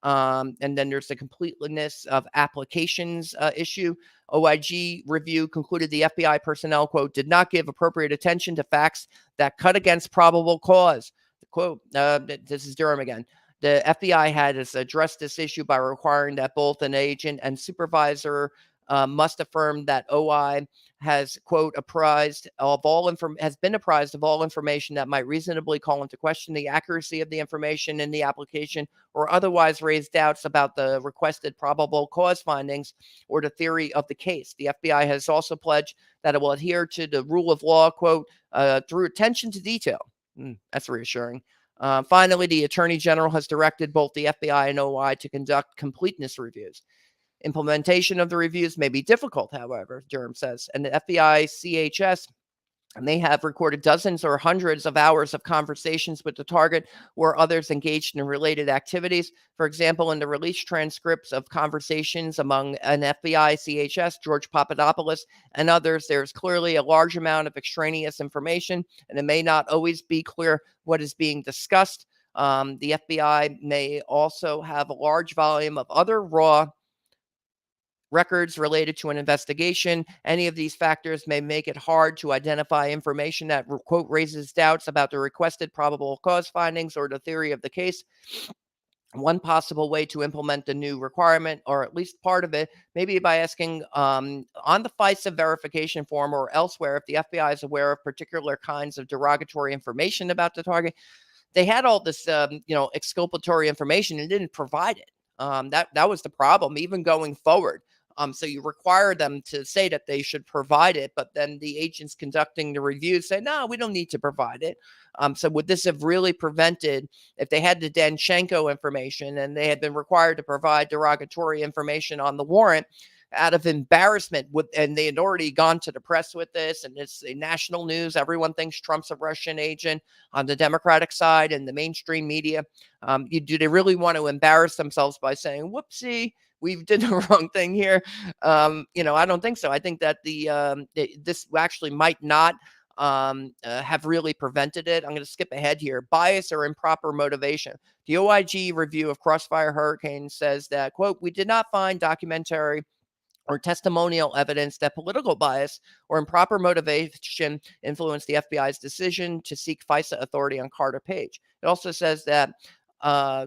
And then there's the completeness of applications issue. OIG review concluded the FBI personnel, quote, did not give appropriate attention to facts that cut against probable cause. Quote, this is Durham again. The FBI had addressed this issue by requiring that both an agent and supervisor must affirm that OI has, quote, has been apprised of all information that might reasonably call into question the accuracy of the information in the application or otherwise raise doubts about the requested probable cause findings or the theory of the case. The FBI has also pledged that it will adhere to the rule of law, quote, through attention to detail. That's reassuring. Finally, the Attorney General has directed both the FBI and OI to conduct completeness reviews. Implementation of the reviews may be difficult, however, Durham says, and the FBI CHS may have recorded dozens or hundreds of hours of conversations with the target or others engaged in related activities. For example, in the released transcripts of conversations among an FBI CHS, George Papadopoulos, and others, there's clearly a large amount of extraneous information, and it may not always be clear what is being discussed. The FBI may also have a large volume of other raw records related to an investigation. Any of these factors may make it hard to identify information that, quote, raises doubts about the requested probable cause findings or the theory of the case. One possible way to implement the new requirement, or at least part of it, maybe by asking on the FISA verification form or elsewhere if the FBI is aware of particular kinds of derogatory information about the target. They had all this, exculpatory information and didn't provide it. That was the problem, even going forward. So you require them to say that they should provide it, but then the agents conducting the review say, no, we don't need to provide it. So would this have really prevented, if they had the Danchenko information and they had been required to provide derogatory information on the warrant out of embarrassment, and they had already gone to the press with this, and it's a national news. Everyone thinks Trump's a Russian agent on the Democratic side and the mainstream media. Do they really want to embarrass themselves by saying, whoopsie, we did the wrong thing here? I don't think so. I think that this actually might not have really prevented it. I'm going to skip ahead here. Bias or improper motivation. The OIG review of Crossfire Hurricane says that, quote, we did not find documentary or testimonial evidence that political bias or improper motivation influenced the FBI's decision to seek FISA authority on Carter Page. It also says that,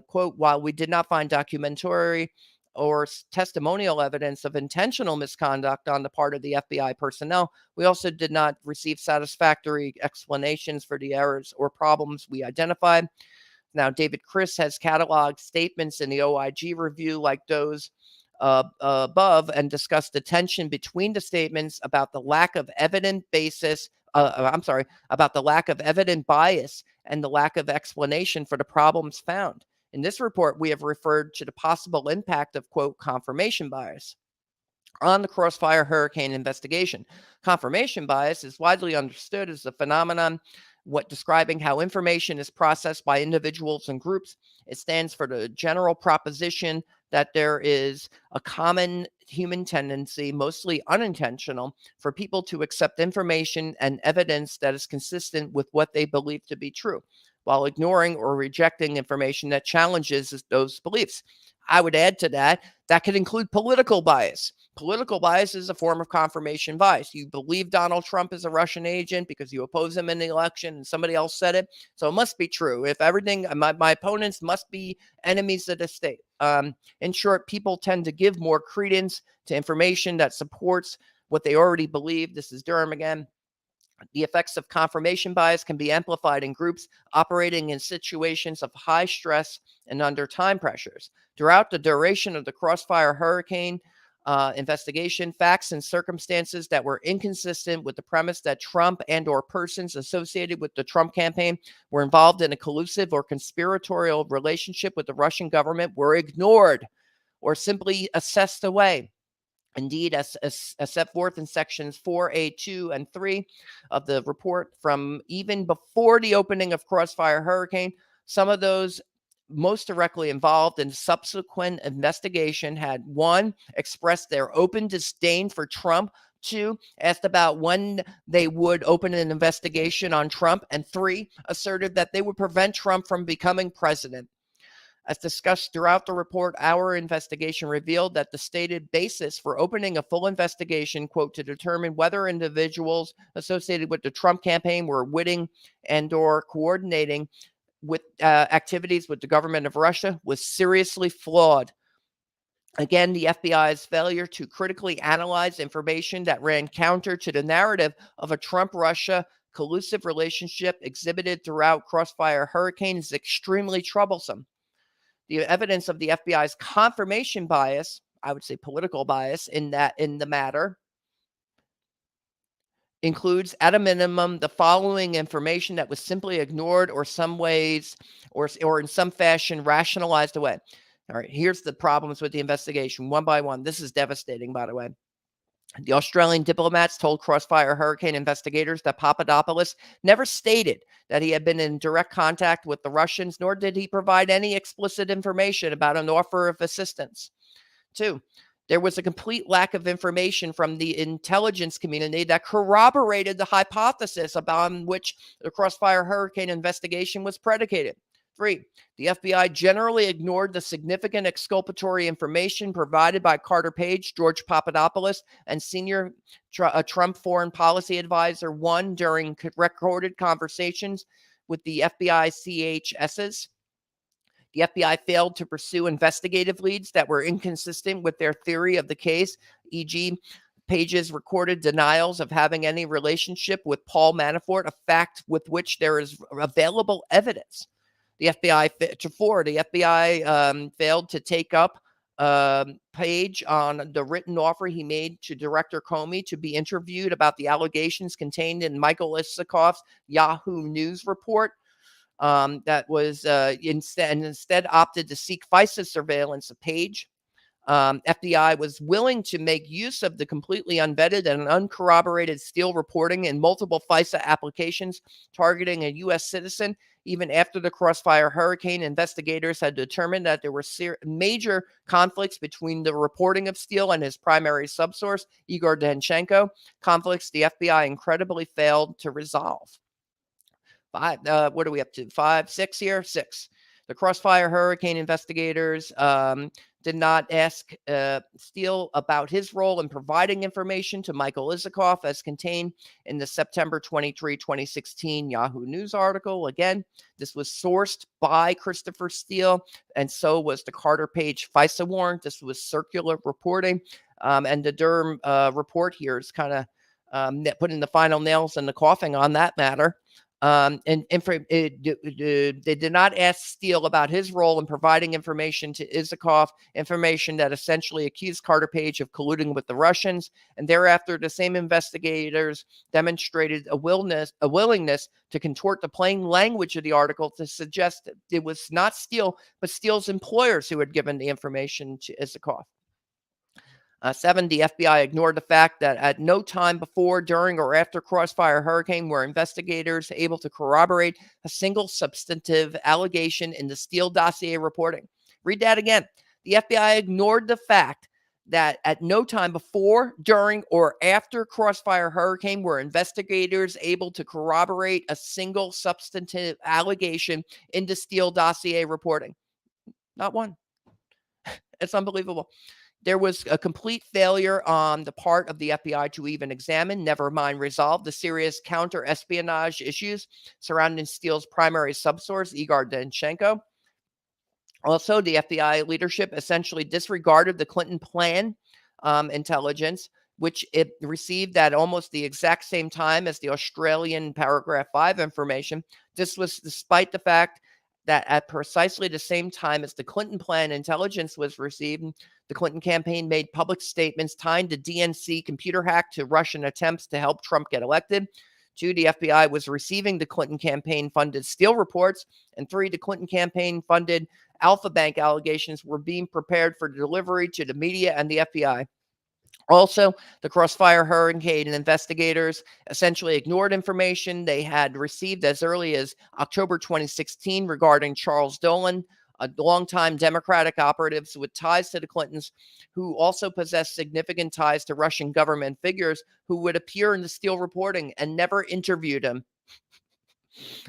quote, while we did not find documentary or testimonial evidence of intentional misconduct on the part of the FBI personnel, we also did not receive satisfactory explanations for the errors or problems we identified. Now, David Chris has cataloged statements in the OIG review like those above and discussed the tension between the statements about the lack of evident basis, about the lack of evident bias and the lack of explanation for the problems found. In this report, we have referred to the possible impact of, quote, confirmation bias on the Crossfire Hurricane investigation. Confirmation bias is widely understood as a phenomenon describing how information is processed by individuals and groups. It stands for the general proposition that there is a common human tendency, mostly unintentional, for people to accept information and evidence that is consistent with what they believe to be true, while ignoring or rejecting information that challenges those beliefs. I would add to that could include political bias. Political bias is a form of confirmation bias. You believe Donald Trump is a Russian agent because you oppose him in the election and somebody else said it, so it must be true. If everything, my opponents must be enemies of the state. In short, people tend to give more credence to information that supports what they already believe. This is Durham again. The effects of confirmation bias can be amplified in groups operating in situations of high stress and under time pressures. Throughout the duration of the Crossfire Hurricane investigation, facts and circumstances that were inconsistent with the premise that Trump and or persons associated with the Trump campaign were involved in a collusive or conspiratorial relationship with the Russian government were ignored or simply assessed away. Indeed, as set forth in sections 4A2 and 3 of the report, from even before the opening of Crossfire Hurricane, some of those most directly involved in subsequent investigation had, 1, expressed their open disdain for Trump, 2, asked about when they would open an investigation on Trump, and 3, asserted that they would prevent Trump from becoming president. As discussed throughout the report, our investigation revealed that the stated basis for opening a full investigation, quote, to determine whether individuals associated with the Trump campaign were witting and or coordinating with activities with the government of Russia was seriously flawed. Again, the FBI's failure to critically analyze information that ran counter to the narrative of a Trump-Russia collusive relationship exhibited throughout Crossfire Hurricane is extremely troublesome. The evidence of the FBI's confirmation bias, I would say political bias in the matter, includes at a minimum the following information that was simply ignored or some ways or in some fashion rationalized away. All right, here's the problems with the investigation one by one. This is devastating, by the way. The Australian diplomats told Crossfire Hurricane investigators that Papadopoulos never stated that he had been in direct contact with the Russians, nor did he provide any explicit information about an offer of assistance. 2, there was a complete lack of information from the intelligence community that corroborated the hypothesis upon which the Crossfire Hurricane investigation was predicated. 3, the FBI generally ignored the significant exculpatory information provided by Carter Page, George Papadopoulos, and senior Trump foreign policy advisor 1 during recorded conversations with the FBI CHSs. The FBI failed to pursue investigative leads that were inconsistent with their theory of the case, e.g., Page's recorded denials of having any relationship with Paul Manafort, a fact with which there is available evidence. The FBI failed to take up Page on the written offer he made to Director Comey to be interviewed about the allegations contained in Michael Isakov's Yahoo News report. That was instead opted to seek FISA surveillance of Page. FBI was willing to make use of the completely unvetted and uncorroborated Steele reporting in multiple FISA applications targeting a U.S. citizen, even after the Crossfire Hurricane investigators had determined that there were major conflicts between the reporting of Steele and his primary subsource, Igor Danchenko, conflicts the FBI incredibly failed to resolve. What are we up to? 5, 6 here? 6. The Crossfire Hurricane investigators did not ask Steele about his role in providing information to Michael Isikoff as contained in the September 23, 2016 Yahoo News article. Again, this was sourced by Christopher Steele, and so was the Carter Page FISA warrant. This was circular reporting, and the Durham report here is kind of putting the final nails in the coffin on that matter. They did not ask Steele about his role in providing information to Isikoff, information that essentially accused Carter Page of colluding with the Russians. And thereafter, the same investigators demonstrated a willingness to contort the plain language of the article to suggest that it was not Steele, but Steele's employers who had given the information to Isikoff. 7, the FBI ignored the fact that at no time before, during, or after Crossfire Hurricane were investigators able to corroborate a single substantive allegation in the Steele dossier reporting. Read that again. The FBI ignored the fact that at no time before, during, or after Crossfire Hurricane were investigators able to corroborate a single substantive allegation in the Steele dossier reporting. Not one. It's unbelievable. There was a complete failure on the part of the FBI to even examine, never mind resolve, the serious counter-espionage issues surrounding Steele's primary subsource, Igor Danchenko. Also, the FBI leadership essentially disregarded the Clinton plan intelligence, which it received at almost the exact same time as the Australian Paragraph 5 information. This was despite the fact that at precisely the same time as the Clinton plan intelligence was received, the Clinton campaign made public statements tying the DNC computer hack to Russian attempts to help Trump get elected. 2, the FBI was receiving the Clinton campaign-funded Steele reports. And 3, the Clinton campaign-funded Alpha Bank allegations were being prepared for delivery to the media and the FBI. Also, the Crossfire Hurricane investigators essentially ignored information they had received as early as October 2016 regarding Charles Dolan, a longtime Democratic operative with ties to the Clintons, who also possessed significant ties to Russian government figures who would appear in the Steele reporting and never interviewed him.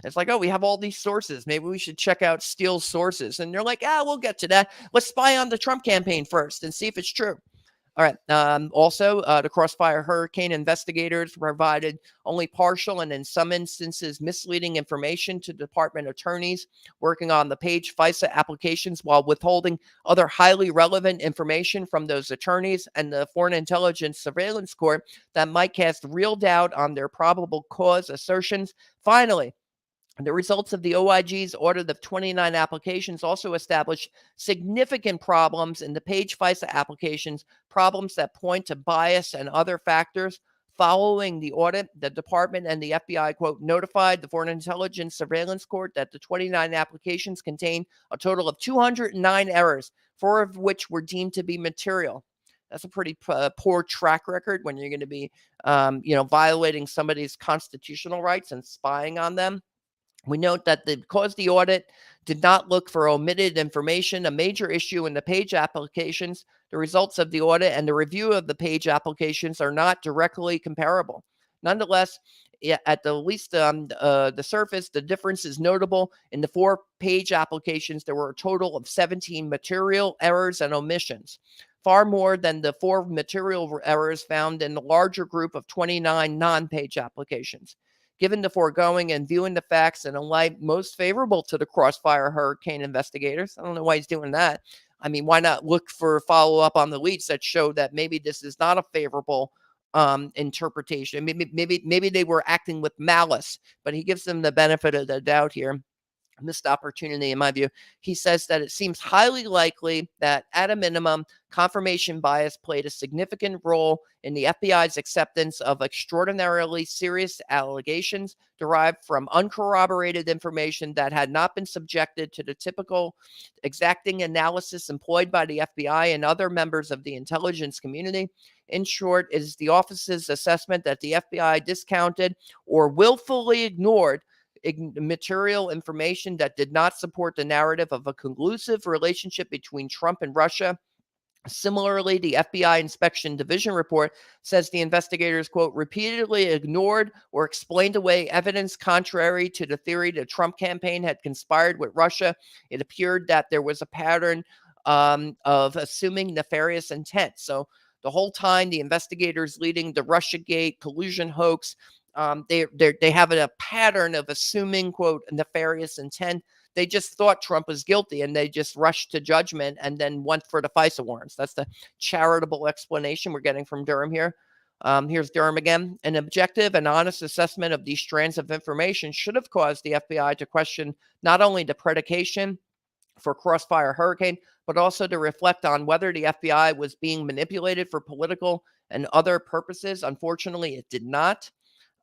It's like, oh, we have all these sources. Maybe we should check out Steele's sources. And they're like, we'll get to that. Let's spy on the Trump campaign first and see if it's true. All right. Also, the Crossfire Hurricane investigators provided only partial and, in some instances, misleading information to department attorneys working on the page FISA applications while withholding other highly relevant information from those attorneys and the Foreign Intelligence Surveillance Court that might cast real doubt on their probable cause assertions. Finally, the results of the OIG's audit of 29 applications also established significant problems in the page FISA applications, problems that point to bias and other factors. Following the audit, the department and the FBI, quote, notified the Foreign Intelligence Surveillance Court that the 29 applications contained a total of 209 errors, 4 of which were deemed to be material. That's a pretty poor track record when you're going to be, violating somebody's constitutional rights and spying on them. We note that because the audit did not look for omitted information, a major issue in the page applications, the results of the audit and the review of the page applications are not directly comparable. Nonetheless, at the least the surface, the difference is notable. In the 4 page applications, there were a total of 17 material errors and omissions, far more than the 4 material errors found in the larger group of 29 non-page applications. Given the foregoing and viewing the facts in a light most favorable to the Crossfire Hurricane investigators, I don't know why he's doing that. I mean, why not look for follow-up on the leads that show that maybe this is not a favorable interpretation? Maybe they were acting with malice, but he gives them the benefit of the doubt here. Missed opportunity, in my view. He says that it seems highly likely that, at a minimum, confirmation bias played a significant role in the FBI's acceptance of extraordinarily serious allegations derived from uncorroborated information that had not been subjected to the typical exacting analysis employed by the FBI and other members of the intelligence community. In short, it is the office's assessment that the FBI discounted or willfully ignored material information that did not support the narrative of a conclusive relationship between Trump and Russia. Similarly, the FBI Inspection Division report says the investigators, quote, repeatedly ignored or explained away evidence contrary to the theory the Trump campaign had conspired with Russia. It appeared that there was a pattern of assuming nefarious intent. So the whole time, the investigators leading the Russiagate collusion hoax, they have a pattern of assuming, quote, nefarious intent. They just thought Trump was guilty and they just rushed to judgment and then went for the FISA warrants. That's the charitable explanation we're getting from Durham here. Here's Durham again. An objective and honest assessment of these strands of information should have caused the FBI to question not only the predication for Crossfire Hurricane, but also to reflect on whether the FBI was being manipulated for political and other purposes. Unfortunately, it did not.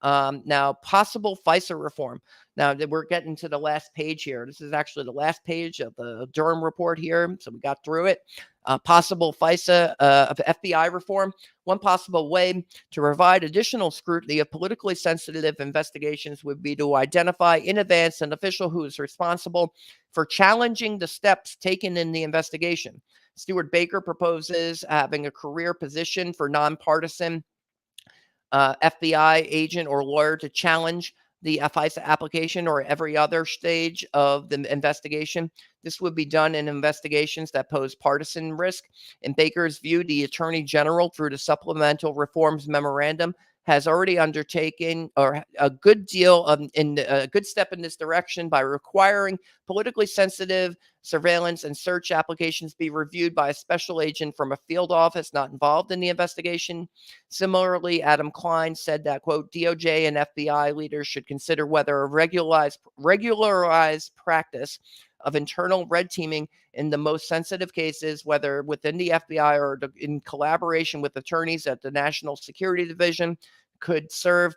Now, possible FISA reform. Now, we're getting to the last page here. This is actually the last page of the Durham report here, so we got through it. Possible FISA of FBI reform. One possible way to provide additional scrutiny of politically sensitive investigations would be to identify in advance an official who is responsible for challenging the steps taken in the investigation. Stuart Baker proposes having a career position for nonpartisan FBI agent or lawyer to challenge the FISA application or every other stage of the investigation. This would be done in investigations that pose partisan risk. In Baker's view, the Attorney General, through the Supplemental Reforms Memorandum, has already undertaken a good deal of a good step in this direction by requiring politically sensitive surveillance and search applications be reviewed by a special agent from a field office not involved in the investigation. Similarly, Adam Klein said that, quote, DOJ and FBI leaders should consider whether a regularized practice of internal red teaming in the most sensitive cases, whether within the FBI or in collaboration with attorneys at the National Security Division, could serve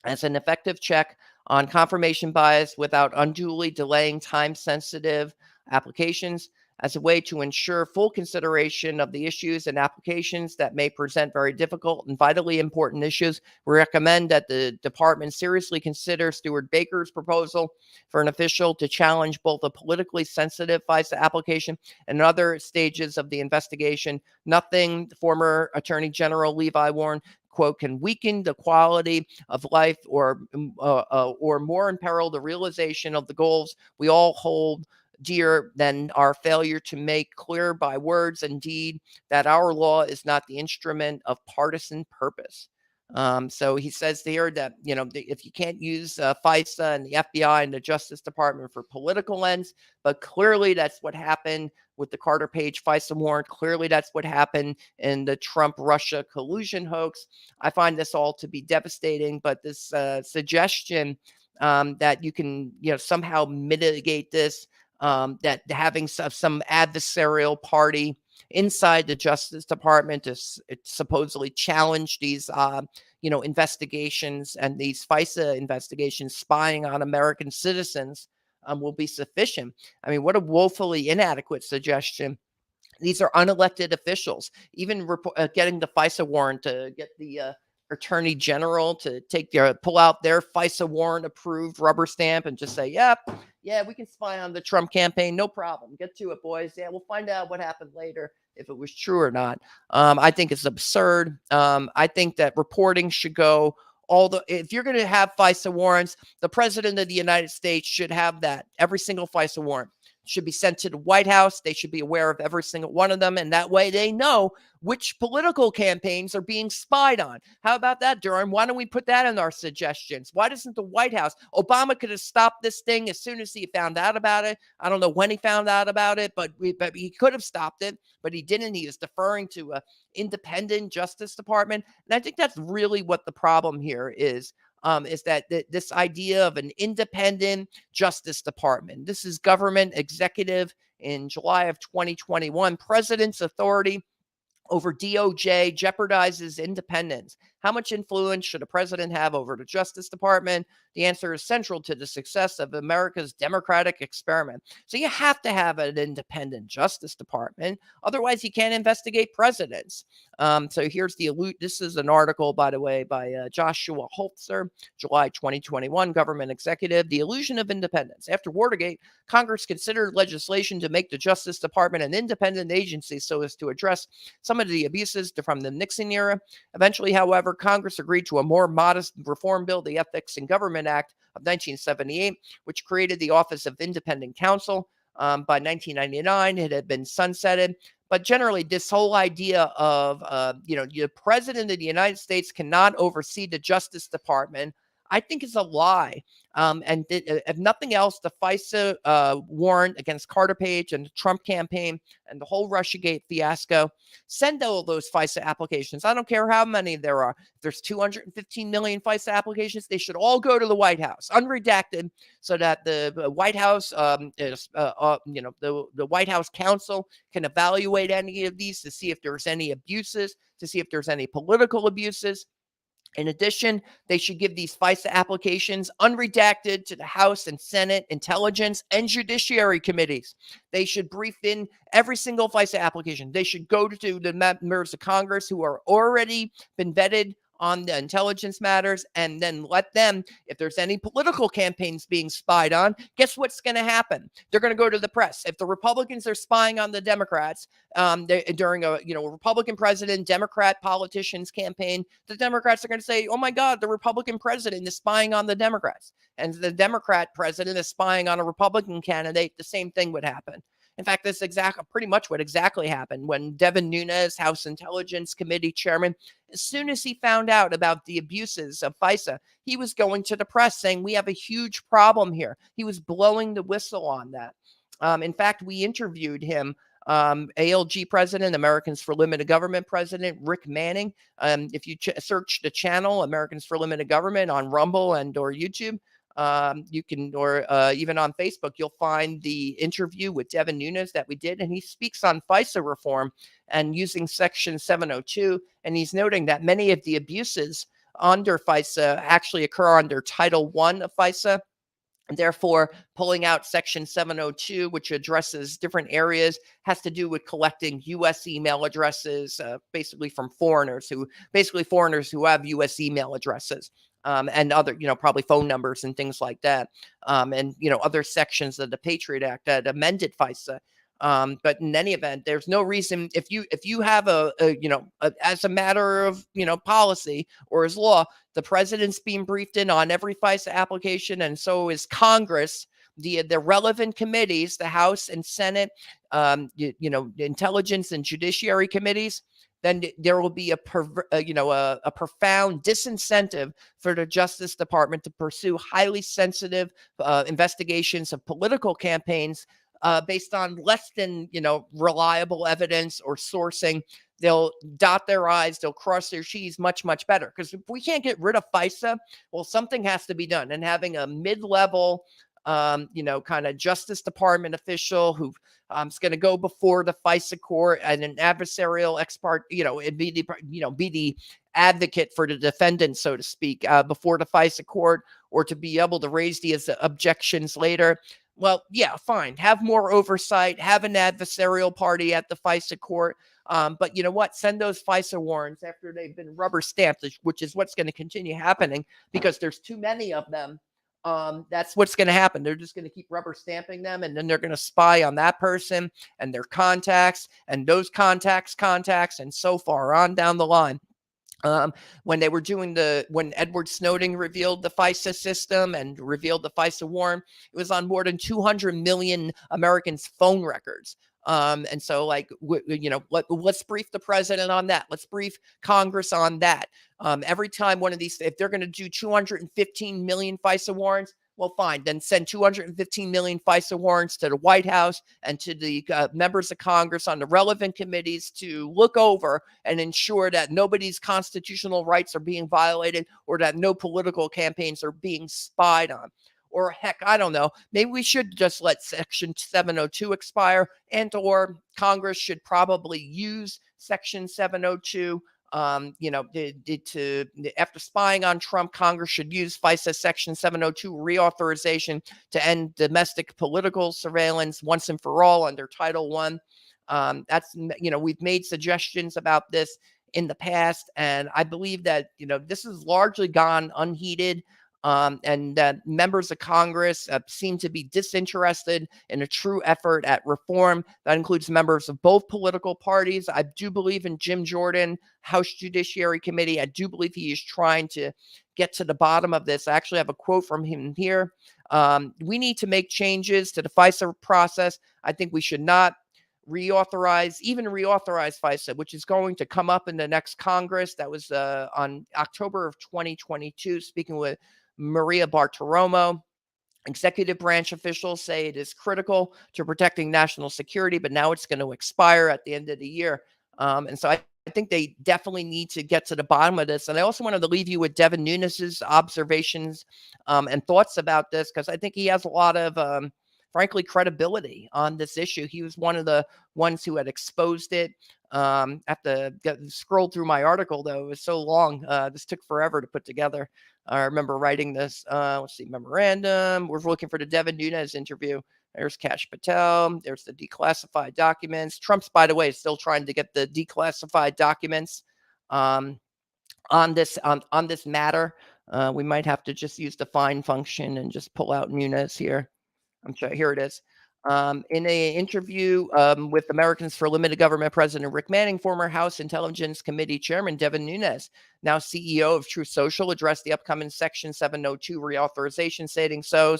as an effective check on confirmation bias without unduly delaying time-sensitive applications, as a way to ensure full consideration of the issues and applications that may present very difficult and vitally important issues. We recommend that the department seriously consider Stuart Baker's proposal for an official to challenge both a politically sensitive FISA application and other stages of the investigation. Nothing, former Attorney General Levi warned, quote, can weaken the quality of life or more imperil the realization of the goals we all hold dear than our failure to make clear by words and deed that our law is not the instrument of partisan purpose. So he says here that, if you can't use FISA and the FBI and the Justice Department for political ends, but clearly that's what happened with the Carter Page FISA warrant. Clearly that's what happened in the Trump-Russia collusion hoax. I find this all to be devastating, but this suggestion that you can, somehow mitigate this, that having some adversarial party inside the Justice Department to supposedly challenge these, investigations and these FISA investigations spying on American citizens will be sufficient. I mean, what a woefully inadequate suggestion. These are unelected officials. Even getting the FISA warrant to get the Attorney General to pull out their FISA warrant approved rubber stamp and just say, yep, yeah, we can spy on the Trump campaign. No problem. Get to it, boys. Yeah, we'll find out what happened later, if it was true or not. I think it's absurd. I think that reporting should go if you're going to have FISA warrants, the president of the United States should have that. Every single FISA warrant should be sent to the White House. They should be aware of every single one of them. And that way they know which political campaigns are being spied on. How about that, Durham? Why don't we put that in our suggestions? Why doesn't the White House? Obama could have stopped this thing as soon as he found out about it. I don't know when he found out about it, but he could have stopped it, but he didn't. He was deferring to an independent Justice Department. And I think that's really what the problem here is that this idea of an independent Justice Department. This is government executive in July of 2021. President's authority over DOJ jeopardizes independence. How much influence should a president have over the Justice Department? The answer is central to the success of America's democratic experiment. So you have to have an independent Justice Department. Otherwise, you can't investigate presidents. So here's this is an article, by the way, by Joshua Holzer, July 2021, government executive, The Illusion of Independence. After Watergate, Congress considered legislation to make the Justice Department an independent agency so as to address some of the abuses from the Nixon era. Eventually, however, Congress agreed to a more modest reform bill, the Ethics in Government Act of 1978, which created the Office of Independent Counsel. By 1999, it had been sunsetted. But generally, this whole idea of, the president of the United States cannot oversee the Justice Department, I think is a lie. If nothing else, the FISA warrant against Carter Page and the Trump campaign and the whole Russiagate fiasco, send all those FISA applications. I don't care how many there are. If there's 215 million FISA applications, they should all go to the White House, unredacted, so that the White House, the White House counsel can evaluate any of these to see if there's any abuses, to see if there's any political abuses. In addition, they should give these FISA applications unredacted to the House and Senate Intelligence and Judiciary committees. They should brief in every single FISA application. They should go to the members of Congress who are already been vetted on the intelligence matters, and then let them, if there's any political campaigns being spied on, guess what's going to happen? They're going to go to the press. If the Republicans are spying on the Democrats during a Republican president, Democrat politicians campaign, the Democrats are going to say, oh my God, the Republican president is spying on the Democrats. And the Democrat president is spying on a Republican candidate, the same thing would happen. In fact, that's pretty much what exactly happened when Devin Nunes, House Intelligence Committee chairman, as soon as he found out about the abuses of FISA, he was going to the press saying, we have a huge problem here. He was blowing the whistle on that. In fact, we interviewed him, ALG president, Americans for Limited Government president, Rick Manning. If you search the channel, Americans for Limited Government on Rumble and or YouTube, you can, or even on Facebook, you'll find the interview with Devin Nunes that we did, and he speaks on FISA reform and using Section 702, and he's noting that many of the abuses under FISA actually occur under Title I of FISA. And therefore, pulling out Section 702, which addresses different areas, has to do with collecting U.S. email addresses, basically from foreigners who have U.S. email addresses. And other, probably phone numbers and things like that. And, other sections of the Patriot Act that amended FISA. But in any event, there's no reason if you have as a matter of, policy or as law, the president's being briefed in on every FISA application. And so is Congress. the relevant committees, the House and Senate, intelligence and judiciary committees, then there will be a profound disincentive for the Justice Department to pursue highly sensitive investigations of political campaigns based on less than reliable evidence or sourcing. They'll dot their I's, they'll cross their T's much, much better. Because if we can't get rid of FISA, well, something has to be done. And having a mid-level, kind of Justice Department official who is going to go before the FISA court and an adversarial expert, be the advocate for the defendant, so to speak, before the FISA court, or to be able to raise these objections later. Well, yeah, fine. Have more oversight, have an adversarial party at the FISA court. But you know what? Send those FISA warrants after they've been rubber stamped, which is what's going to continue happening because there's too many of them. That's what's going to happen. They're just going to keep rubber stamping them, and then they're going to spy on that person and their contacts and those contacts, and so far on down the line. When they were when Edward Snowden revealed the FISA system and revealed the FISA warrant, it was on more than 200 million Americans' phone records. And so let's brief the president on that. Let's brief Congress on that. Every time one of these, if they're going to do 215 million FISA warrants, well, fine, then send 215 million FISA warrants to the White House and to the members of Congress on the relevant committees to look over and ensure that nobody's constitutional rights are being violated or that no political campaigns are being spied on. Or heck, I don't know, maybe we should just let Section 702 expire, and or Congress should probably use Section 702. After spying on Trump, Congress should use FISA Section 702 reauthorization to end domestic political surveillance once and for all under Title I. We've made suggestions about this in the past, and I believe that, this has largely gone unheeded. And that members of Congress seem to be disinterested in a true effort at reform. That includes members of both political parties. I do believe in Jim Jordan, House Judiciary Committee. I do believe he is trying to get to the bottom of this. I actually have a quote from him here. We need to make changes to the FISA process. I think we should not reauthorize FISA, which is going to come up in the next Congress. That was on October of 2022, speaking with Maria Bartiromo. Executive branch officials say it is critical to protecting national security, but now it's going to expire at the end of the year. And so I think they definitely need to get to the bottom of this. And I also wanted to leave you with Devin Nunes's observations and thoughts about this, because I think he has a lot of, frankly, credibility on this issue. He was one of the ones who had exposed it. I have to scroll through my article, though. It was so long. This took forever to put together. I remember writing this. Let's see, memorandum. We're looking for the Devin Nunes interview. There's Kash Patel. There's the declassified documents. Trump's, by the way, is still trying to get the declassified documents on this matter. We might have to just use the find function and just pull out Nunes here. I'm sure here it is. In an interview with Americans for Limited Government President Rick Manning, former House Intelligence Committee Chairman Devin Nunes, now CEO of Truth Social, addressed the upcoming Section 702 reauthorization, stating so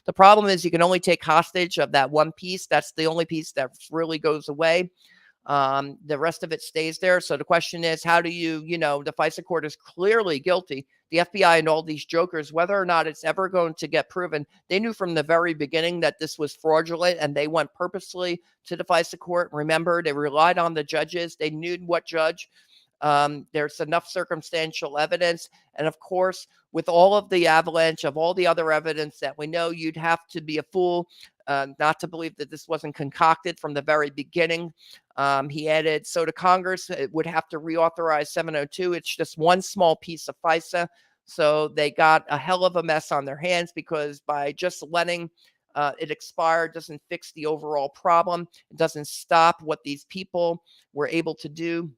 the problem is you can only take hostage of that one piece. That's the only piece that really goes away. The rest of it stays there. So the question is, how do the FISA court is clearly guilty. The FBI and all these jokers, whether or not it's ever going to get proven, they knew from the very beginning that this was fraudulent, and they went purposely to the FISA court. Remember, they relied on the judges. They knew what judge. There's enough circumstantial evidence. And of course, with all of the avalanche of all the other evidence that we know, you'd have to be a fool not to believe that this wasn't concocted from the very beginning. He added, so to Congress, it would have to reauthorize 702. It's just one small piece of FISA. So they got a hell of a mess on their hands, because by just letting it expire doesn't fix the overall problem. It doesn't stop what these people were able to do.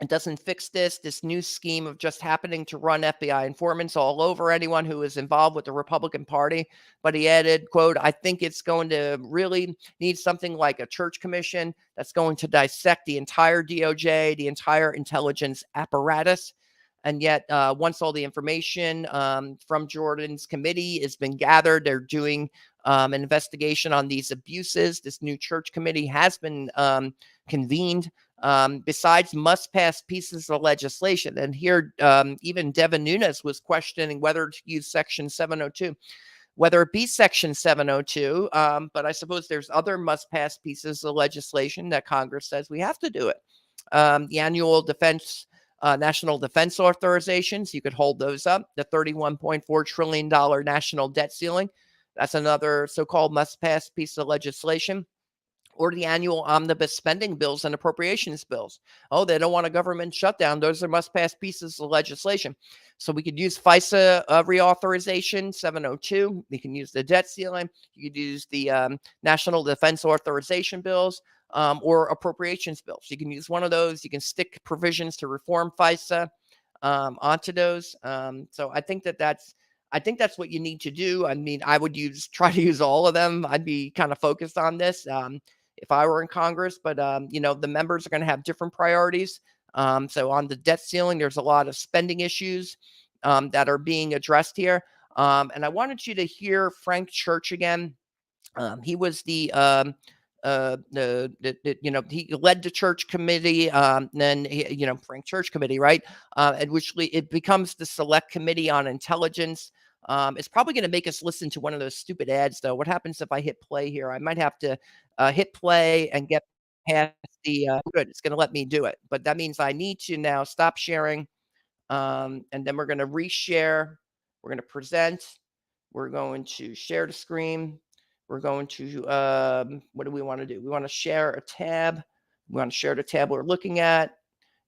It doesn't fix this new scheme of just happening to run FBI informants all over anyone who is involved with the Republican Party. But he added, quote, I think it's going to really need something like a church commission that's going to dissect the entire DOJ, the entire intelligence apparatus. And yet, once all the information from Jordan's committee has been gathered, they're doing an investigation on these abuses. This new church committee has been convened. Besides must-pass pieces of legislation, and here even Devin Nunes was questioning whether to use Section 702. Whether it be Section 702, but I suppose there's other must-pass pieces of legislation that Congress says we have to do it. The annual national defense authorizations, you could hold those up. The $31.4 trillion national debt ceiling, that's another so-called must-pass piece of legislation. Or the annual omnibus spending bills and appropriations bills. Oh, they don't want a government shutdown. Those are must-pass pieces of legislation. So we could use FISA reauthorization, 702. We can use the debt ceiling. You could use the national defense authorization bills or appropriations bills. You can use one of those. You can stick provisions to reform FISA onto those. So I think that's what you need to do. I mean, I would try to use all of them. I'd be kind of focused on this if I were in Congress, but the members are going to have different priorities. So on the debt ceiling, there's a lot of spending issues that are being addressed here. And I wanted you to hear Frank Church again. He was he led the church committee, then Frank Church committee, right? And which it becomes the select committee on intelligence. It's probably going to make us listen to one of those stupid ads, though. What happens if I hit play here? I might have to hit play and get past the good. It's going to let me do it, but that means I need to now stop sharing, and then we're going to reshare. We're going to present. We're going to share the screen. We're going to what do we want to do? We want to share a tab. We want to share the tab we're looking at.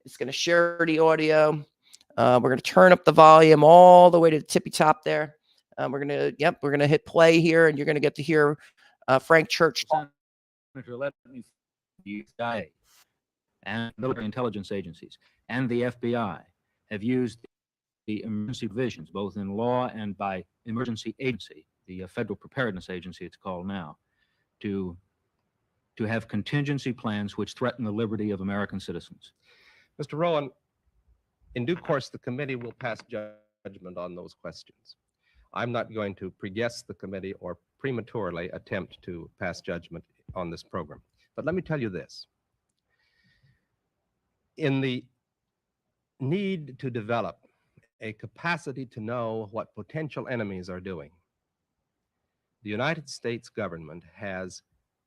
It's going to share the audio. We're going to turn up the volume all the way to the tippy top there. We're going to hit play here, and you're going to get to hear Frank Church. Senator, let me the CIA and military intelligence agencies and the FBI have used the emergency provisions, both in law and by emergency agency, the Federal Preparedness Agency it's called now, to have contingency plans which threaten the liberty of American citizens. Mr. Rowan, in due course, the committee will pass judgment on those questions. I'm not going to pre-guess the committee or prematurely attempt to pass judgment on this program. But let me tell you this. In the need to develop a capacity to know what potential enemies are doing, the United States government has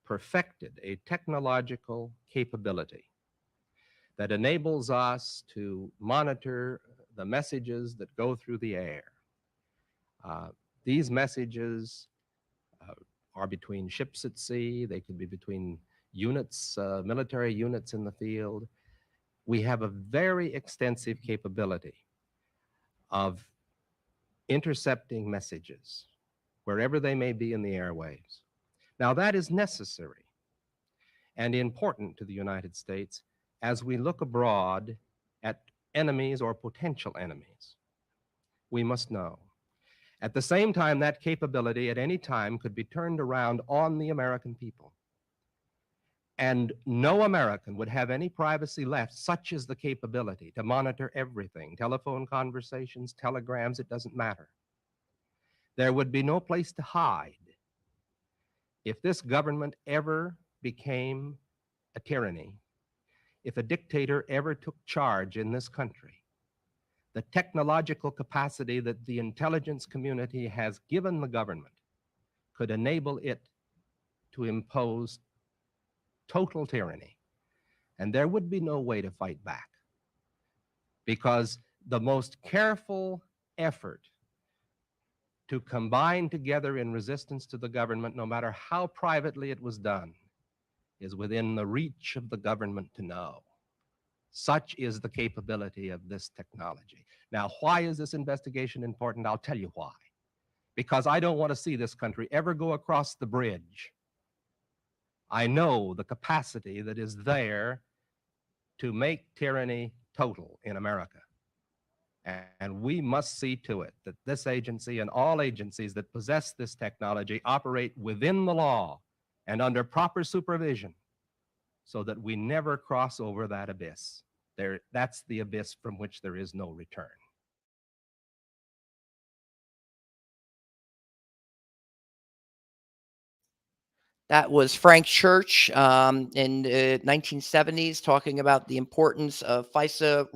perfected a technological capability that enables us to monitor the messages that go through the air. These messages are between ships at sea. They could be between units, military units in the field. We have a very extensive capability of intercepting messages wherever they may be in the airwaves. Now, that is necessary and important to the United States as we look abroad at enemies or potential enemies. We must know. At the same time, that capability at any time could be turned around on the American people. And no American would have any privacy left. Such is the capability to monitor everything, telephone conversations, telegrams, it doesn't matter. There would be no place to hide. If this government ever became a tyranny, if a dictator ever took charge in this country, the technological capacity that the intelligence community has given the government could enable it to impose total tyranny. And there would be no way to fight back, because the most careful effort to combine together in resistance to the government, no matter how privately it was done, is within the reach of the government to know. Such is the capability of this technology. Now, why is this investigation important? I'll tell you why. Because I don't want to see this country ever go across the bridge. I know the capacity that is there to make tyranny total in America. And we must see to it that this agency and all agencies that possess this technology operate within the law and under proper supervision, so that we never cross over that abyss. That's the abyss from which there is no return. That was Frank Church in the 1970s, talking about the importance of FISA,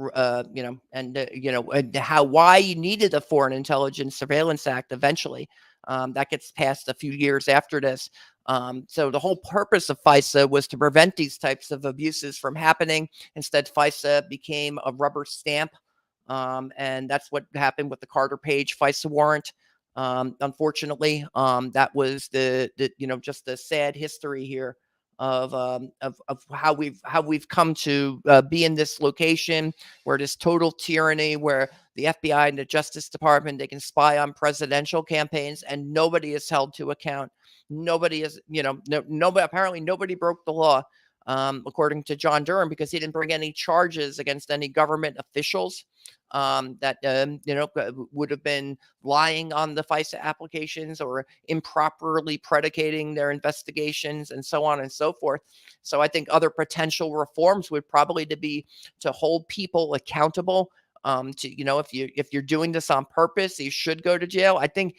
and why you needed a Foreign Intelligence Surveillance Act eventually. That gets passed a few years after this. So the whole purpose of FISA was to prevent these types of abuses from happening. Instead, FISA became a rubber stamp, and that's what happened with the Carter Page FISA warrant. Unfortunately, that was the just the sad history here of how we've come to be in this location where this total tyranny, where the FBI and the Justice Department, they can spy on presidential campaigns and nobody is held to account. Nobody is, nobody, apparently nobody broke the law, according to John Durham, because he didn't bring any charges against any government officials that would have been lying on the FISA applications or improperly predicating their investigations and so on and so forth. So I think other potential reforms would probably be to hold people accountable. If you're doing this on purpose, you should go to jail. I think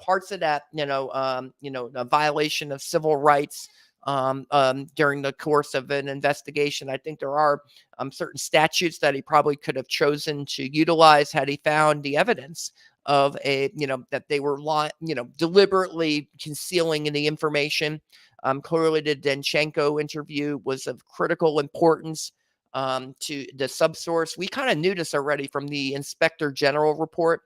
parts of that, a violation of civil rights during the course of an investigation. I think there are certain statutes that he probably could have chosen to utilize had he found the evidence of that they were deliberately concealing the information. Clearly, the Danchenko interview was of critical importance to the subsource. We kind of knew this already from the Inspector General report.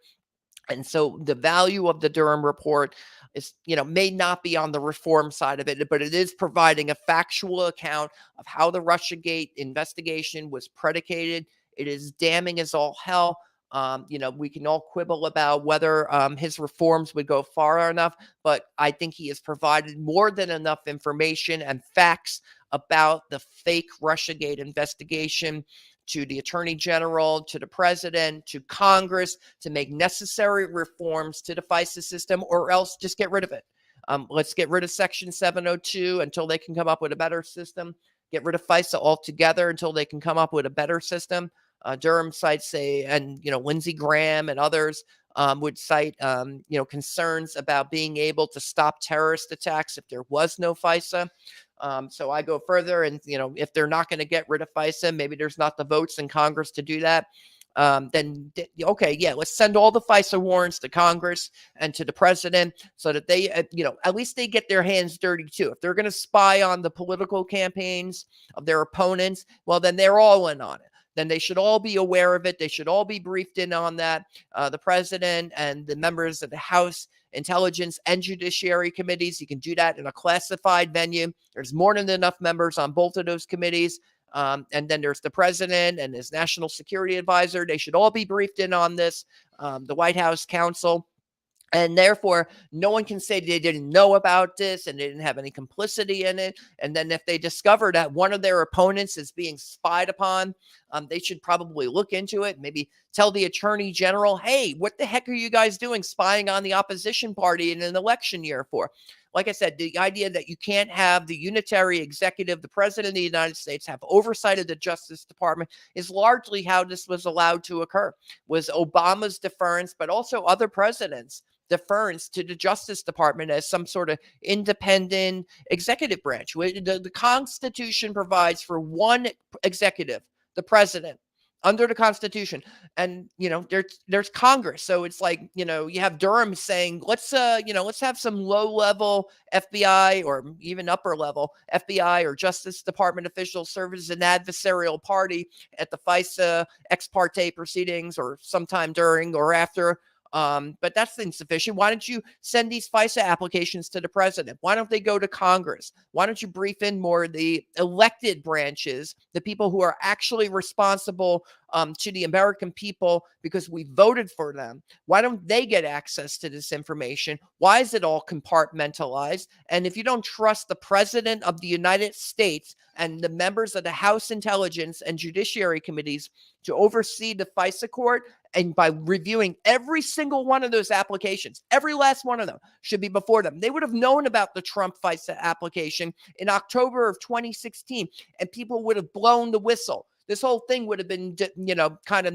And so the value of the Durham report is, may not be on the reform side of it, but it is providing a factual account of how the Russiagate investigation was predicated. It is damning as all hell. We can all quibble about whether his reforms would go far enough, but I think he has provided more than enough information and facts about the fake Russiagate investigation to the Attorney General, to the President, to Congress, to make necessary reforms to the FISA system, or else just get rid of it. Let's get rid of Section 702 until they can come up with a better system. Get rid of FISA altogether until they can come up with a better system. Durham cites Lindsey Graham and others would cite, concerns about being able to stop terrorist attacks if there was no FISA. So I go further and, if they're not going to get rid of FISA, maybe there's not the votes in Congress to do that. Okay, yeah, let's send all the FISA warrants to Congress and to the president so that they, at least they get their hands dirty too. If they're going to spy on the political campaigns of their opponents, well, then they're all in on it. Then they should all be aware of it. They should all be briefed in on that. The president and the members of the House Intelligence and Judiciary committees, you can do that in a classified venue. There's more than enough members on both of those committees. And then there's the president and his national security advisor. They should all be briefed in on this. The White House counsel. And therefore, no one can say they didn't know about this and they didn't have any complicity in it. And then if they discover that one of their opponents is being spied upon, they should probably look into it. Maybe tell the Attorney General, hey, what the heck are you guys doing spying on the opposition party in an election year for? Like I said, the idea that you can't have the unitary executive, the president of the United States, have oversight of the Justice Department is largely how this was allowed to occur. Was Obama's deference, but also other presidents' deference to the Justice Department as some sort of independent executive branch. The Constitution provides for one executive, the president, under the Constitution, and there's Congress. So it's like you have Durham saying, let's have some low-level FBI or even upper-level FBI or Justice Department officials serve as an adversarial party at the FISA ex parte proceedings or sometime during or after. But that's insufficient. Why don't you send these FISA applications to the president? Why don't they go to Congress? Why don't you brief in more the elected branches, the people who are actually responsible to the American people because we voted for them? Why don't they get access to this information? Why is it all compartmentalized? And if you don't trust the president of the United States and the members of the House Intelligence and Judiciary committees to oversee the FISA court, and by reviewing every single one of those applications, every last one of them should be before them. They would have known about the Trump FISA application in October of 2016, and people would have blown the whistle. This whole thing would have been, kind of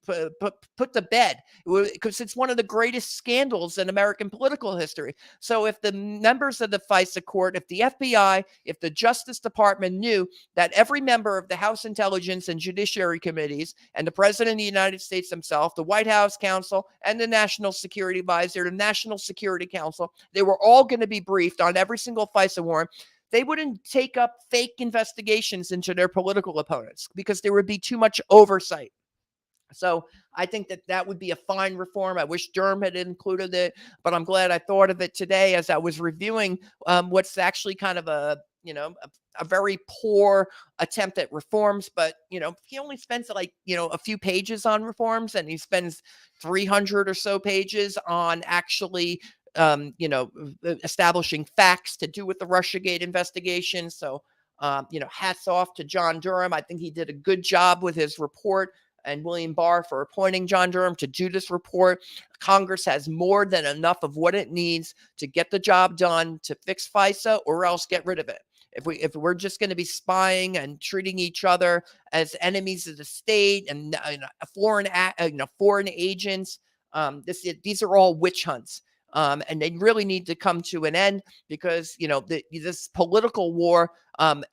put to bed, because it's one of the greatest scandals in American political history. So if the members of the FISA court, if the FBI, if the Justice Department knew that every member of the House Intelligence and Judiciary Committees and the President of the United States himself, the White House counsel, and the National Security Advisor, the National Security Council, they were all going to be briefed on every single FISA warrant, they wouldn't take up fake investigations into their political opponents because there would be too much oversight. So I think that that would be a fine reform. I wish Durham had included it, but I'm glad I thought of it today as I was reviewing what's actually kind of a very poor attempt at reforms. But, he only spends like, a few pages on reforms, and he spends 300 or so pages on actually establishing facts to do with the Russiagate investigation. So, hats off to John Durham. I think he did a good job with his report, and William Barr for appointing John Durham to do this report. Congress has more than enough of what it needs to get the job done, to fix FISA, or else get rid of it. If we're just going to be spying and treating each other as enemies of the state and foreign agents, these are all witch hunts. And they really need to come to an end, because, this political war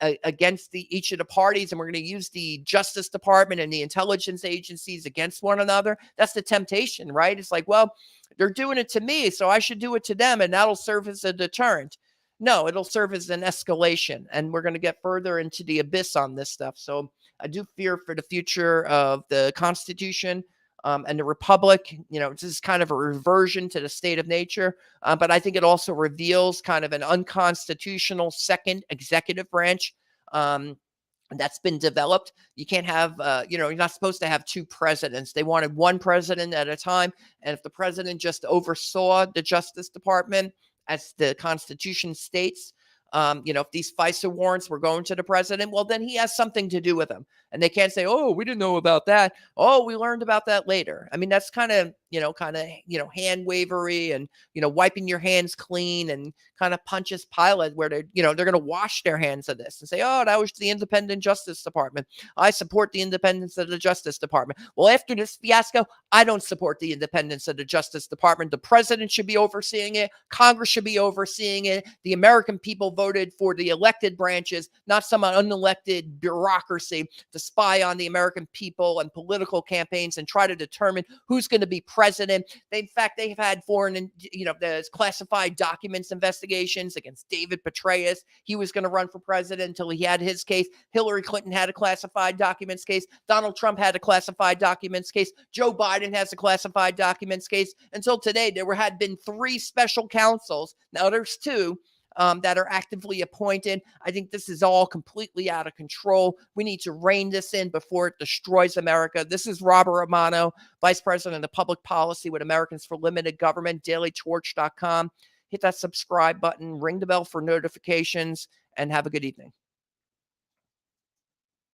against each of the parties, and we're going to use the Justice Department and the intelligence agencies against one another. That's the temptation, right? It's like, well, they're doing it to me, so I should do it to them, and that'll serve as a deterrent. No, it'll serve as an escalation, and we're going to get further into the abyss on this stuff. So I do fear for the future of the Constitution and the Republic. This is kind of a reversion to the state of nature, but I think it also reveals kind of an unconstitutional second executive branch that's been developed. You can't have, you're not supposed to have two presidents. They wanted one president at a time, and if the president just oversaw the Justice Department, as the Constitution states, if these FISA warrants were going to the president, well, then he has something to do with them. And they can't say, oh, we didn't know about that. Oh, we learned about that later. I mean, that's kind of hand wavery and, wiping your hands clean, and kind of Pontius Pilate, where they're going to wash their hands of this and say, oh, that was the independent Justice Department. I support the independence of the Justice Department. Well, after this fiasco, I don't support the independence of the Justice Department. The president should be overseeing it. Congress should be overseeing it. The American people voted for the elected branches, not some unelected bureaucracy to spy on the American people and political campaigns and try to determine who's going to be president. In fact, they've had foreign, there's classified documents investigations against David Petraeus. He was going to run for president until he had his case. Hillary Clinton had a classified documents case. Donald Trump had a classified documents case. Joe Biden has a classified documents case. Until today, there had been 3 special counsels. Now there's 2. That are actively appointed. I think this is all completely out of control. We need to rein this in before it destroys America. This is Robert Romano, Vice President of Public Policy with Americans for Limited Government, dailytorch.com. Hit that subscribe button, ring the bell for notifications, and have a good evening.